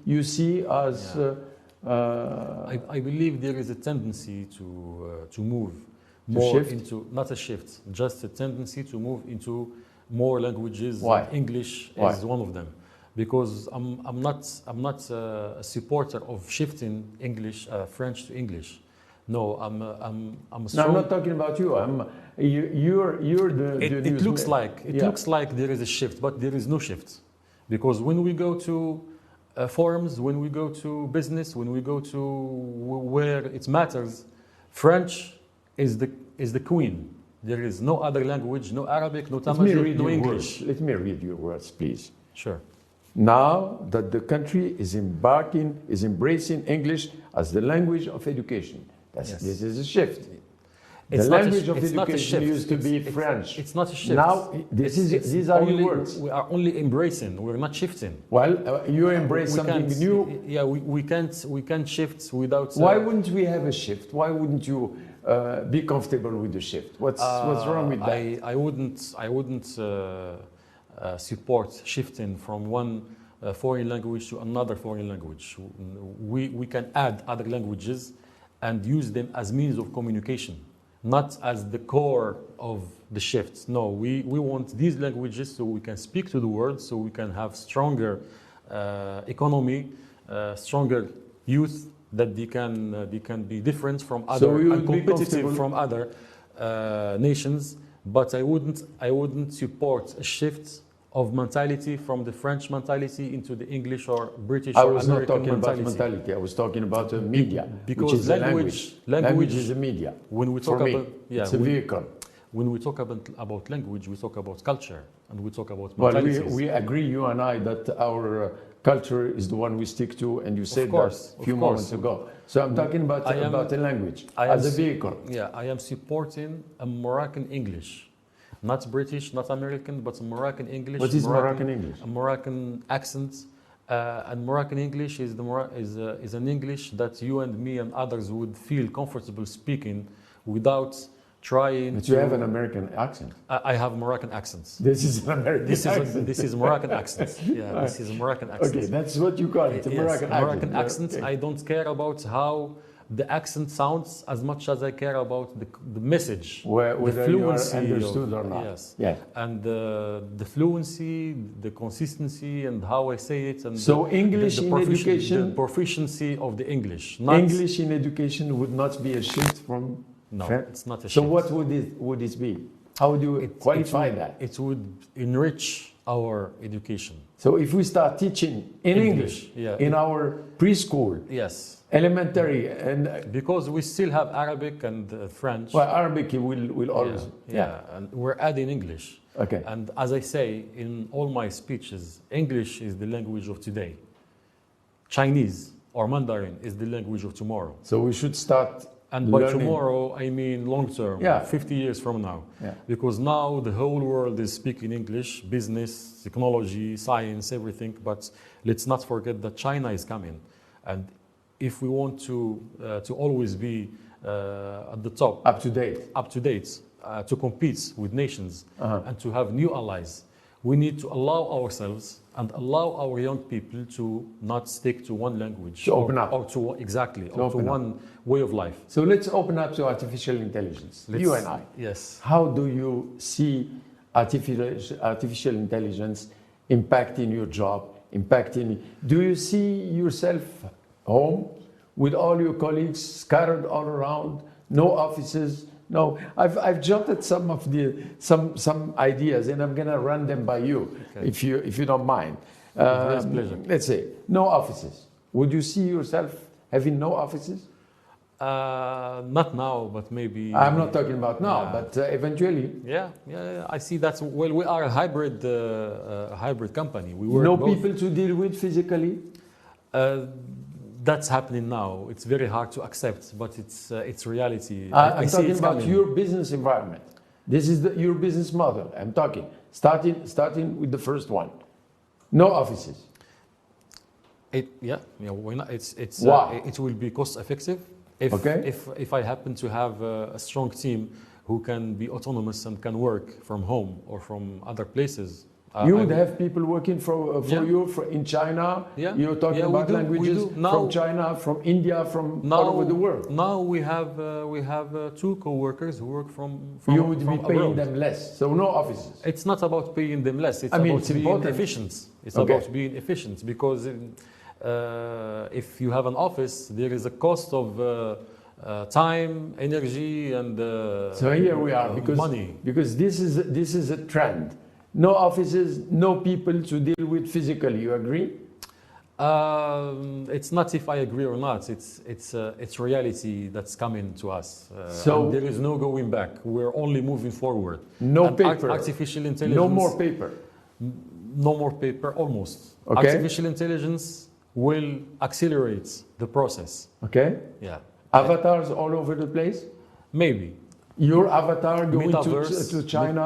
you see as? Yeah. I believe there is a tendency to move To more shift? into, not a shift, just a tendency to move into more languages. Why? English Why? is one of them, because I'm not a supporter of shifting French to English. No, I'm a No, strong. I'm not talking about you. You're the It news looks ma- like Yeah. looks like there is a shift, but there is no shift, because when we go to forums, when we go to business, when we go to where it matters, French is the queen. There is no other language, no Arabic, no Let me Tamazight, read no your English. words. Let me read your words, please. Sure. Now that the country is embracing English as the language of education. Yes. This is a shift. It's The not a language sh- of it's not a education shift. used to be French. It's not a shift. Now, these are only, your words. We are only embracing. We're not shifting. Well, you embrace We something can't- new. Yeah, we can't shift without. Why wouldn't we have a shift? Why wouldn't you be comfortable with the shift? What's wrong with that? I wouldn't support shifting from one foreign language to another foreign language. We can add other languages and use them as means of communication, not as the core of the shift. No, we want these languages so we can speak to the world, so we can have stronger economy, stronger youth, that they can be different from So other you and would be competitive comfortable- from other nations. But I wouldn't support a shift of mentality from the French mentality into the English or British I or was not American talking about mentality. mentality. I was talking about media, Because which is a language. language is a media. When we talk For me, about it's a vehicle. when we talk about language, we talk about culture and we talk about Well, mentalities. we agree, you and I, that our culture is the one we stick to, and you said course, that a few of moments course. ago. So I'm talking about a language as a vehicle. Yeah, I am supporting a Moroccan English, not British, not American, but Moroccan English. What is Moroccan English? A Moroccan accent, and Moroccan English is is an English that you and me and others would feel comfortable speaking without trying. But you have an American accent. I have Moroccan accents. This is an American accent. This is Moroccan accent. Yeah, this is Moroccan accent. Okay, that's what you call it, a Yes, Moroccan Moroccan accent. accent. Okay. I don't care about how the accent sounds as much as I care about the message, Whether the you are fluency understood or not. Yes. Yeah. And the fluency, the consistency, and how I say it, and So English in education, the proficiency of the English. Not, English in education would not be a shift from. No, French? it's not a So shift. what would it be? How do you qualify that? It would enrich our education. So if we start teaching in English yeah. in our preschool, Yes. elementary, and Because we still have Arabic and French. well, Arabic will always. Yeah, and we're adding English. Okay. And as I say in all my speeches, English is the language of today. Chinese or Mandarin is the language of tomorrow. So we should start. And by learning. tomorrow, I mean long term, Yeah. 50 years from now. Yeah. Because now the whole world is speaking English, business, technology, science, everything. But let's not forget that China is coming. And if we want to always be at the top, Up to date. to compete with nations Uh-huh. and to have new allies, we need to allow ourselves and allow our young people to not stick to one language. To open up. Or to, exactly, or to open up. one way of life. So let's open up to artificial intelligence. You and I. Yes. How do you see artificial intelligence impacting your job, impacting? Do you see yourself home with all your colleagues scattered all around, no offices? No, I've jotted some of some ideas, and I'm gonna run them by you, Okay. if you don't mind. With pleasure. Let's say no offices. Would you see yourself having no offices? Not now, but maybe. I'm not talking about now, Yeah. but eventually. Yeah. I see that. Well, we are a hybrid company. We work No both. people to deal with physically. That's happening now. It's very hard to accept, but it's reality. I'm see talking it's about coming. your business environment. This is your business model. I'm talking starting with the first one. No offices. Why not? Why? It will be cost effective Okay. if I happen to have a strong team who can be autonomous and can work from home or from other places. You I would have people working for Yeah. you in China. Yeah. You're talking Yeah, we about do, we languages do. Now- from China, from India, from all over the world. Now we have two co-workers who work from You would from be paying abroad. them less. So no offices. It's not about paying them less. It's I mean, about it's being important. efficient. It's Okay. about being efficient because if you have an office, there is a cost of time, energy, and So here we are money. because this is a trend. No offices, no people to deal with physically. You agree? It's not if I agree or not. It's reality that's coming to us. So- and there is no going back. We're only moving forward. No And paper. Artificial intelligence. No more paper. No more paper. Almost. Okay. Artificial intelligence will accelerate the process. Okay. Yeah. Avatars all over the place. Maybe. Your avatar going Metaverse. to China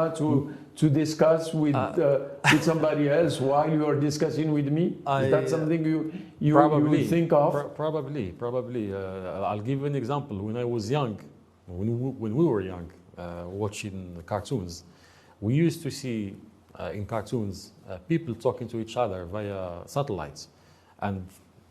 to discuss with somebody else while you are discussing with me. Is that something you would think of? Probably. I'll give you an example. When I was young, when we were young, watching cartoons, we used to see in cartoons people talking to each other via satellites, and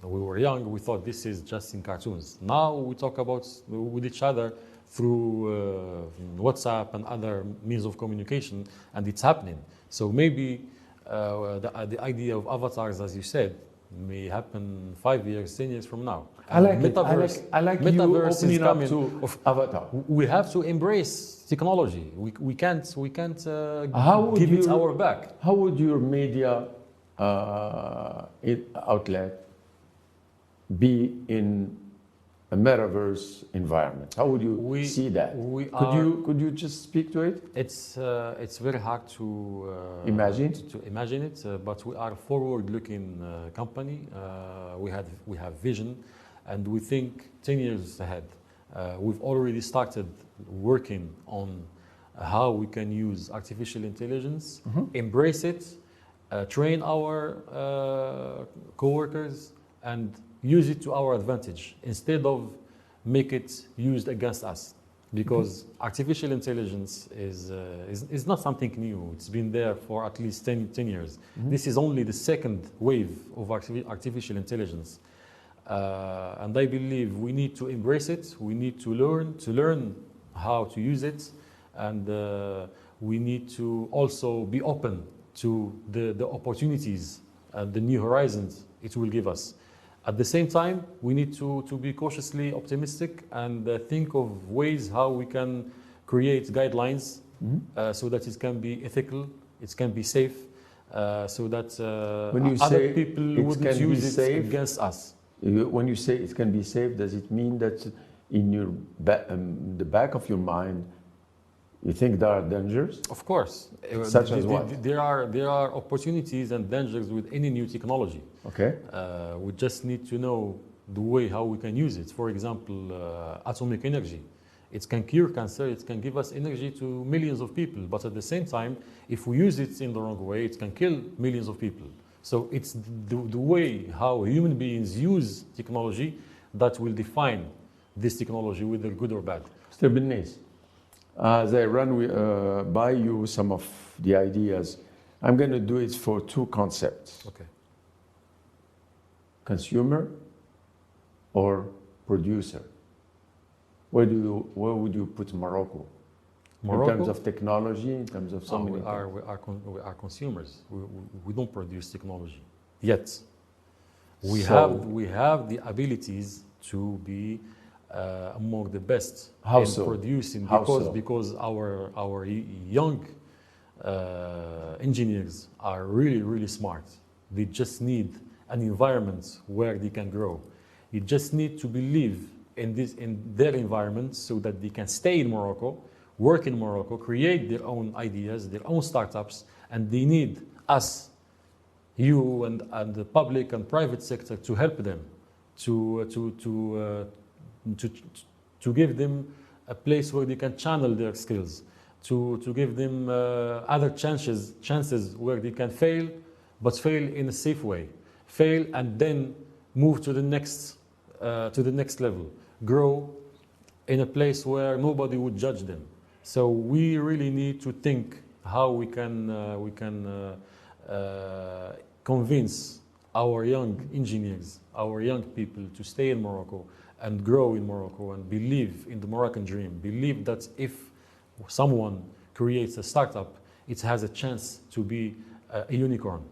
we were young. We thought this is just in cartoons. Now we talk about with each other through WhatsApp and other means of communication, and it's happening. So maybe the idea of avatars, as you said, may happen 5 years, 10 years from now. I like it. Metaverse, I like you metaverse is opening up coming. to Avatar. We have to embrace technology. We can't How would give it you- our back. How would your media outlet be in a metaverse environment? How would you see that? Could you just speak to it? It's very hard to Imagine? to imagine it, but we are a forward-looking company. We have vision, and we think 10 years ahead. We've already started working on how we can use artificial intelligence, embrace it, train our coworkers, and use it to our advantage instead of make it used against us. Because artificial intelligence is not something new. It's been there for at least 10 years. This is only the second wave of artificial intelligence. And I believe we need to embrace it. We need to learn how to use it. And we need to also be open to the opportunities and the new horizons it will give us. At the same time, we need to be cautiously optimistic and think of ways how we can create guidelines so that it can be ethical, it can be safe, so that other people wouldn't use it against us. When you say it can be safe, does it mean that in your the back of your mind, you think there are dangers? Of course. Such as what? There are opportunities and dangers with any new technology. Okay. We just need to know the way how we can use it. For example, atomic energy. It can cure cancer, it can give us energy to millions of people. But at the same time, if we use it in the wrong way, it can kill millions of people. So it's the way how human beings use technology that will define this technology, whether good or bad. Mr. Bennis, as I run by you some of the ideas, I'm going to do it for two concepts. Okay. Consumer or producer. Where would you put Morocco? Morocco? In terms of technology, in terms of so many we are consumers. We don't produce technology yet. We have the abilities to be among the best in producing because our young engineers are really smart. They just need an environment where they can grow. You just need to believe in their environment so that they can stay in Morocco, work in Morocco, create their own ideas, their own startups, and they need us, you and the public and private sector to help them, to give them a place where they can channel their skills, to give them other chances where they can fail, but fail in a safe way, fail and then move to the next level, grow in a place where nobody would judge them. So we really need to think how we can convince our young engineers, our young people to stay in Morocco and grow in Morocco and believe in the Moroccan dream. Believe that if someone creates a startup, it has a chance to be a unicorn.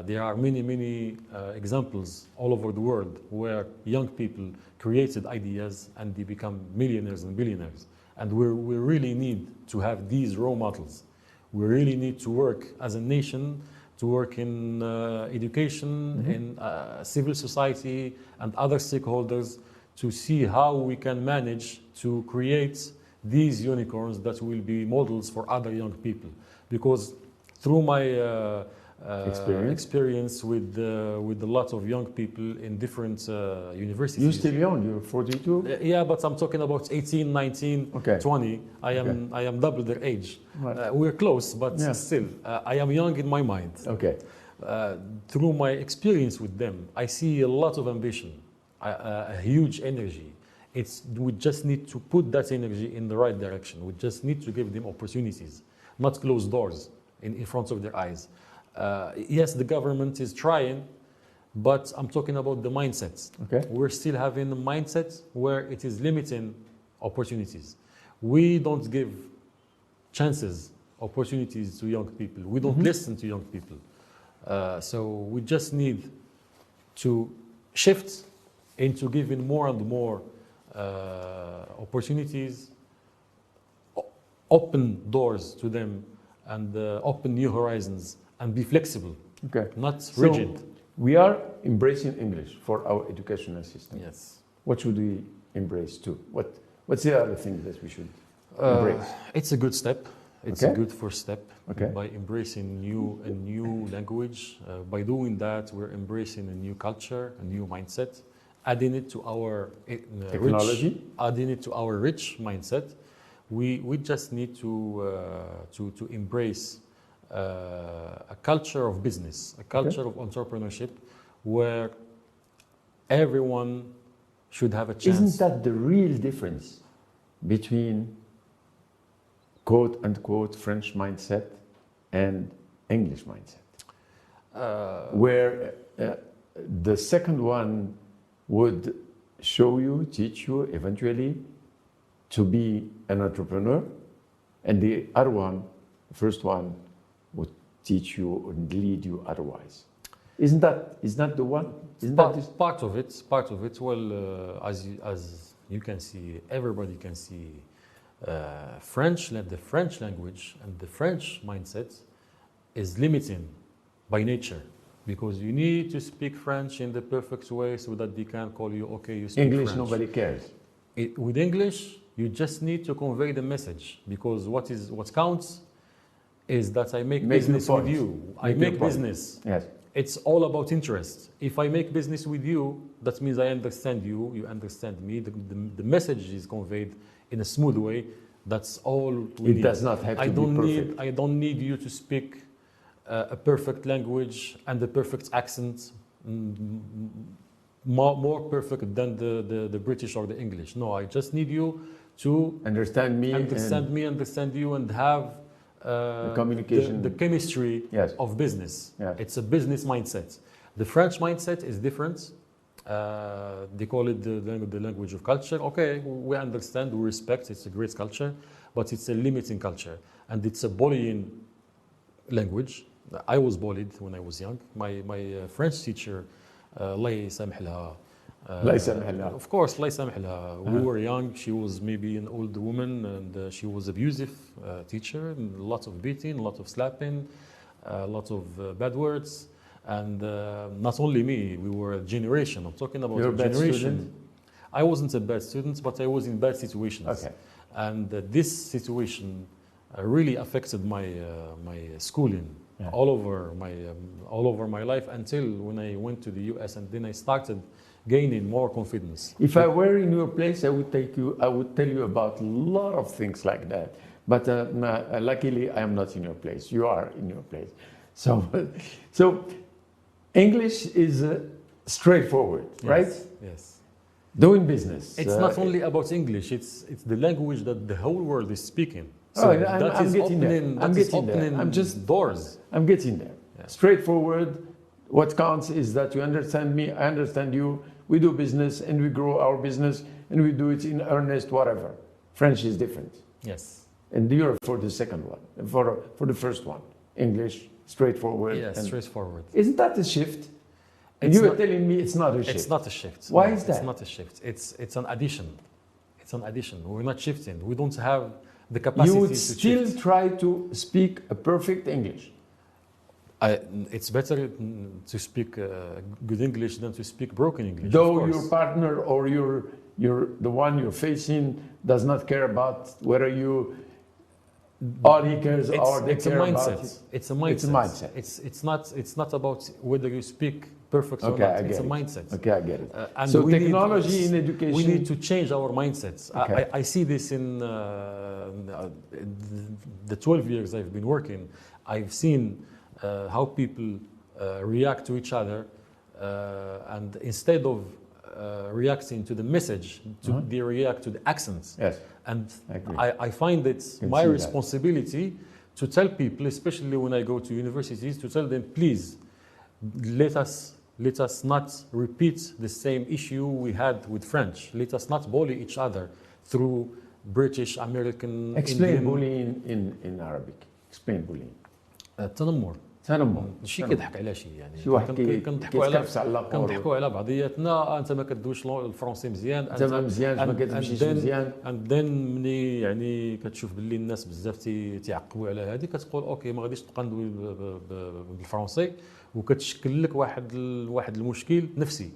There are many examples all over the world where young people created ideas and they become millionaires and billionaires. And we really need to have these role models. We really need to work as a nation, to work in education, in civil society and other stakeholders to see how we can manage to create these unicorns that will be models for other young people. Because through my experience with a lot of young people in different universities. You're still young, you're 42? Yeah, but I'm talking about 18, 19, 20. I am double their age. Right. We're close, but still, I am young in my mind. Okay. Through my experience with them, I see a lot of ambition, a huge energy. We just need to put that energy in the right direction. We just need to give them opportunities, not close doors in front of their eyes. Yes, the government is trying, but I'm talking about the mindsets. Okay. We're still having a mindset where it is limiting opportunities. We don't give chances, opportunities to young people. We don't listen to young people. So we just need to shift into giving more and more opportunities, open doors to them, and open new horizons, and be flexible, Okay. not rigid. So we are embracing English for our educational system. Yes. What should we embrace too? What's the other thing that we should embrace? It's a good step. It's Okay. a good first step Okay. by embracing a new language. By doing that, we're embracing a new culture, a new mindset, adding it to our Technology? adding it to our rich mindset. We just need to embrace a culture of business, a culture of entrepreneurship, where everyone should have a chance. Isn't that the real difference between quote unquote French mindset and English mindset? Where the second one would show you, teach you eventually to be an entrepreneur, and the other one, the first one, would teach you and lead you otherwise. Isn't that the one? Isn't that this? Part of it. Part of it. Well, as you can see, everybody can see, the French language and the French mindset is limiting by nature, because you need to speak French in the perfect way so that they can call you, okay, you speak English, French. nobody cares. With English, you just need to convey the message, because what counts is that I make business with you. I make business. Yes. It's all about interest. If I make business with you, that means I understand you, you understand me, the message is conveyed in a smooth way. That's all we need. It does not have to be perfect. I don't need you to speak a perfect language and the perfect accent, more perfect than the British or the English. No, I just need you to Understand me, understand you, and have the communication, the chemistry Yes. of business. Yes. It's a business mindset. The French mindset is different. They call it the language of culture. Okay, we understand, we respect, it's a great culture, but it's a limiting culture, and it's a bullying language. I was bullied when I was young. My French teacher, الله يسامح لها. الله يسامح لها. Of course, الله يسامح لها. We were young. She was maybe an old woman, and she was abusive teacher. And lots of beating, a lot of slapping, a lot of bad words. And not only me, we were a generation. I'm talking about You're a a bad generation. student? I wasn't a bad student, but I was in bad situations. Okay. And this situation really affected my schooling. Yeah. all over my life, until when I went to the US, and then I started gaining more confidence. If I were in your place, I would tell you about a lot of things like that. But luckily, I am not in your place. You are in your place. So English is straightforward, right? Yes. Doing business. It's not only about English. It's the language that the whole world is speaking. So I'm getting there. I'm just doors. I'm getting there. Yeah. Straightforward. What counts is that you understand me, I understand you. We do business and we grow our business and we do it in earnest, whatever. French is different. Yes. And you're for the second one, for the first one. English, straightforward. Yes, and straightforward. Isn't that a shift? And It's you are not- telling me it's not a shift. It's not a shift. Why No, is that? It's not a shift. It's an addition. It's an addition. We're not shifting. We don't have the capacity You would to still shift. try to speak a perfect English. It's better to speak good English than to speak broken English. of Though course. your partner or the one you're facing does not care about whether you, all he cares or they it's a care mindset. about it. It's a mindset. It's a mindset. It's not about whether you speak perfect or Okay, not. I It's get a it. mindset. Okay, I get it. And So we need- technology in education. We need to change our mindsets. Okay. I see this in the 12 years I've been working. I've seen how people react to each other, and instead of reacting to the message, they react to the accents. Yes. And I agree. I find it's Can my see that. responsibility to tell people, especially when I go to universities, to tell them, please, let us not repeat the same issue we had with French. Let us not bully each other through British, American, Explain Indian. bullying in Arabic. Explain bullying. تنمر. تنمو شي كيضحك على شي يعني شي واحد كنضحكوا على بعضياتنا. انت ما كدويش الفرونسي مزيان، انت ما مزيانش ما كتمشيش مزيان. اند ذن ملي يعني كتشوف باللي الناس بزاف تيعقبوا على هذه، كتقول اوكي ما غاديش تبقى ندوي بالفرونسي، وكتشكل لك واحد المشكل نفسي،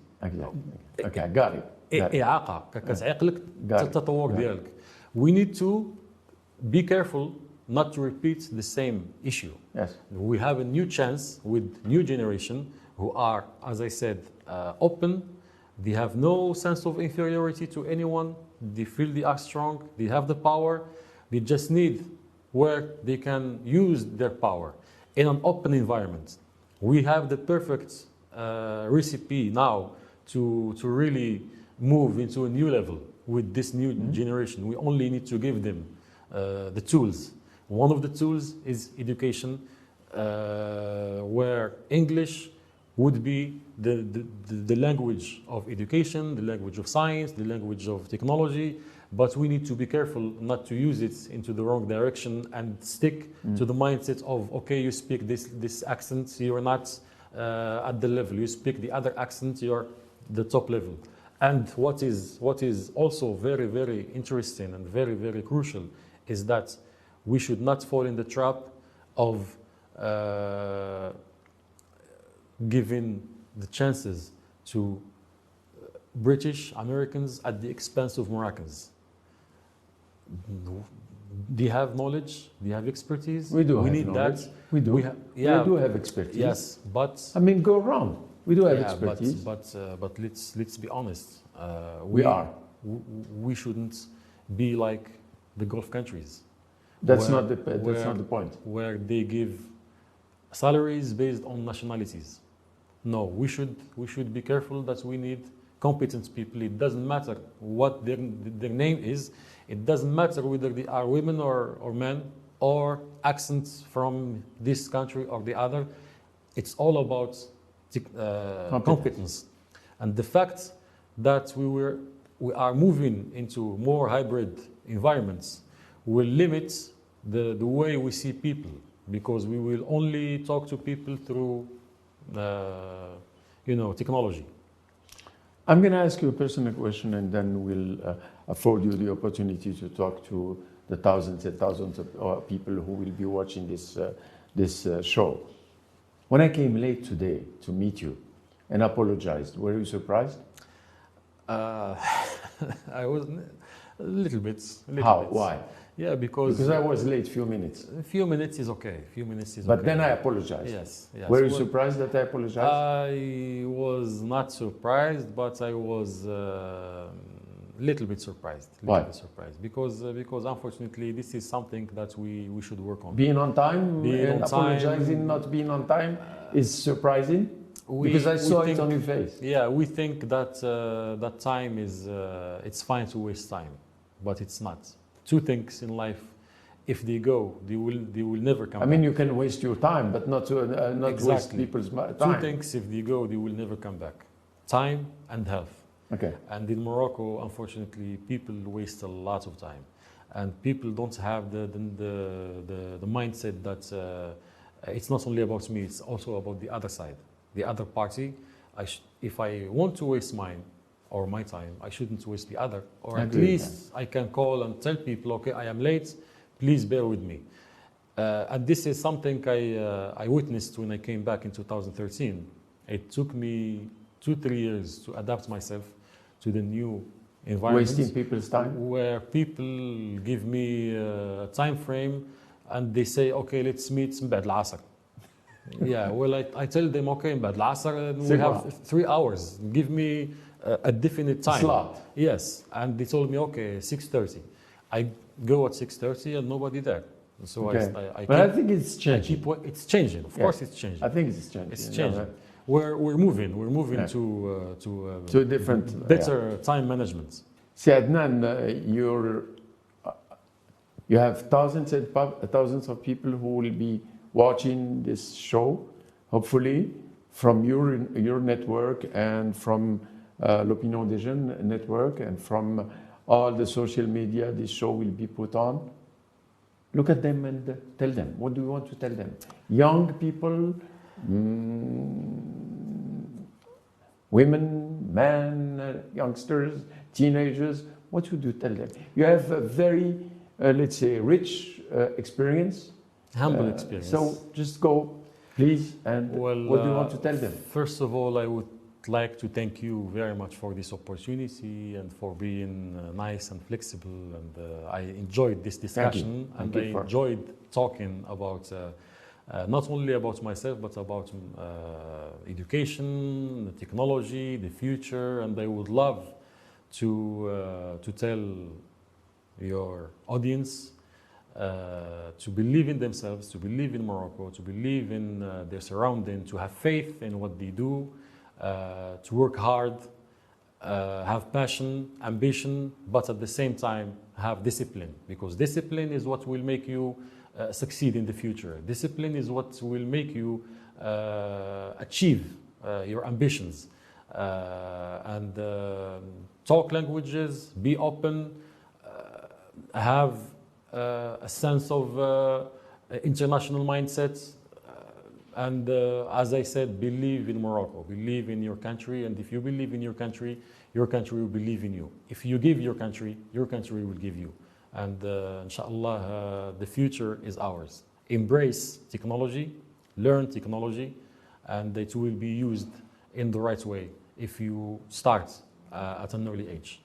اعاقه كتعيق لك التطور ديالك. We need to be careful not to repeat the same issue. Yes. We have a new chance with new generation who are, as I said, open. They have no sense of inferiority to anyone. They feel they are strong. They have the power. They just need where they can use their power in an open environment. We have the perfect recipe now to really move into a new level with this new generation. We only need to give them the tools. One of the tools is education, where English would be the language of education, the language of science, the language of technology, but we need to be careful not to use it into the wrong direction and stick to the mindset of, okay, you speak this accent, you're not at the level, you speak the other accent, you're the top level. And what is also very, very interesting and very, very crucial is that we should not fall in the trap of giving the chances to British Americans at the expense of Moroccans. Do you have knowledge? Do you have expertise? We do. We have need knowledge. that. We do. We do have expertise. Yes, but I mean, go around. We do have expertise. But let's be honest. We shouldn't be like the Gulf countries. That's not the point. Where they give salaries based on nationalities. No, we should be careful that we need competent people. It doesn't matter what their name is. It doesn't matter whether they are women or men or accents from this country or the other. It's all about competence. And the fact that we are moving into more hybrid environments will limit the way we see people, because we will only talk to people through technology. I'm going to ask you a personal question, and then we'll afford you the opportunity to talk to the thousands and thousands of people who will be watching this show. When I came late today to meet you and apologized, were you surprised? I was a little bit. How? Why? Yeah, because I was late a few minutes. A few minutes is okay. But then I apologized. Yes. Were you surprised that I apologized? I was not surprised, but I was a little bit surprised. Why? Because unfortunately, this is something that we should work on. Being on time and apologizing, not being on time, is surprising. Because I saw it on your face. Yeah, we think that that time is it's fine to waste time, but it's not. Two things in life, if they go, they will never come back. I mean, you can waste your time, but not waste people's time. Two things, if they go, they will never come back: time and health. Okay. And in Morocco, unfortunately, people waste a lot of time, and people don't have the mindset that it's not only about me; it's also about the other side, the other party. If I want to waste mine or my time, I shouldn't waste the other. Or at least I can call and tell people, okay, I am late, please bear with me. And this is something I witnessed when I came back in 2013. It took me 2-3 years to adapt myself to the new environment. Wasting people's time? Where people give me a time frame and they say, okay, let's meet بعد العصر. Yeah, well, I tell them, okay, بعد العصر, we have 3 hours. Give me a definite time. Slot. Yes, and they told me, okay, 6:30. I go at 6:30 and nobody there. So okay. But I think it's changing. It's changing. Of course, it's changing. I think it's changing. It's changing. We're moving. We're moving to a different, better time management. See, Adnane, you have thousands of people who will be watching this show, hopefully, from your network and from l'Opinion des Jeunes network and from all the social media this show will be put on. look at them and tell them. What do you want to tell them? Young people, women, men, youngsters, teenagers, what would you tell them? You have a very, let's say, rich experience. Humble experience. So just go, please, and what do you want to tell them? First of all, I would like to thank you very much for this opportunity and for being nice and flexible. And I enjoyed this discussion. Thank you. I enjoyed talking about not only about myself, but about education, the technology, the future. And I would love to tell your audience to believe in themselves, to believe in Morocco, to believe in their surrounding, to have faith in what they do, to work hard, have passion, ambition, but at the same time have discipline, because discipline is what will make you succeed in the future. Discipline is what will make you achieve your ambitions. And talk languages, be open, have a sense of international mindset, and as I said, believe in Morocco, believe in your country, and if you believe in your country will believe in you. If you give your country will give you. And inshallah, the future is ours. Embrace technology, learn technology, and it will be used in the right way if you start at an early age.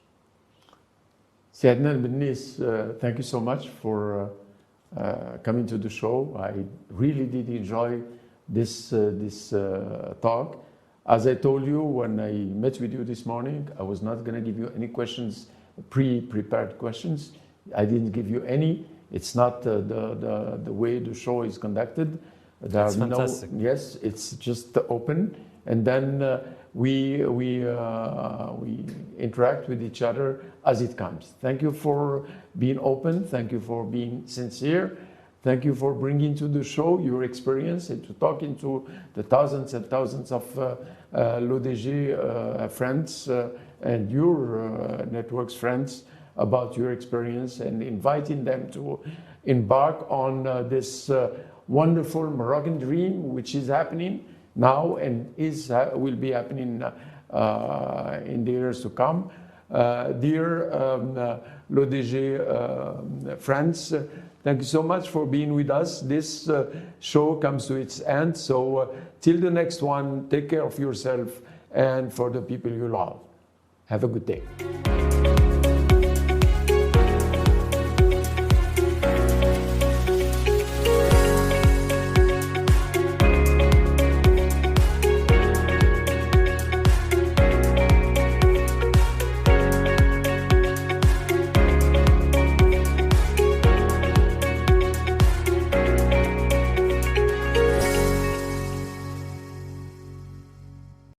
Adnane, Bennis, thank you so much for coming to the show. I really did enjoy this talk. As I told you when I met with you this morning, I was not going to give you any questions, pre-prepared questions. I didn't give you any. It's not the way the show is conducted. That's fantastic. Yes, it's just open, and then we interact with each other as it comes. Thank you for being open. Thank you for being sincere. Thank you for bringing to the show your experience and to talking to the thousands and thousands of l'ODG friends and your network's friends about your experience, and inviting them to embark on this wonderful Moroccan dream, which is happening now and will be happening in the years to come. Dear l'ODG friends, thank you so much for being with us. This show comes to its end. So till the next one, take care of yourself and for the people you love. Have a good day.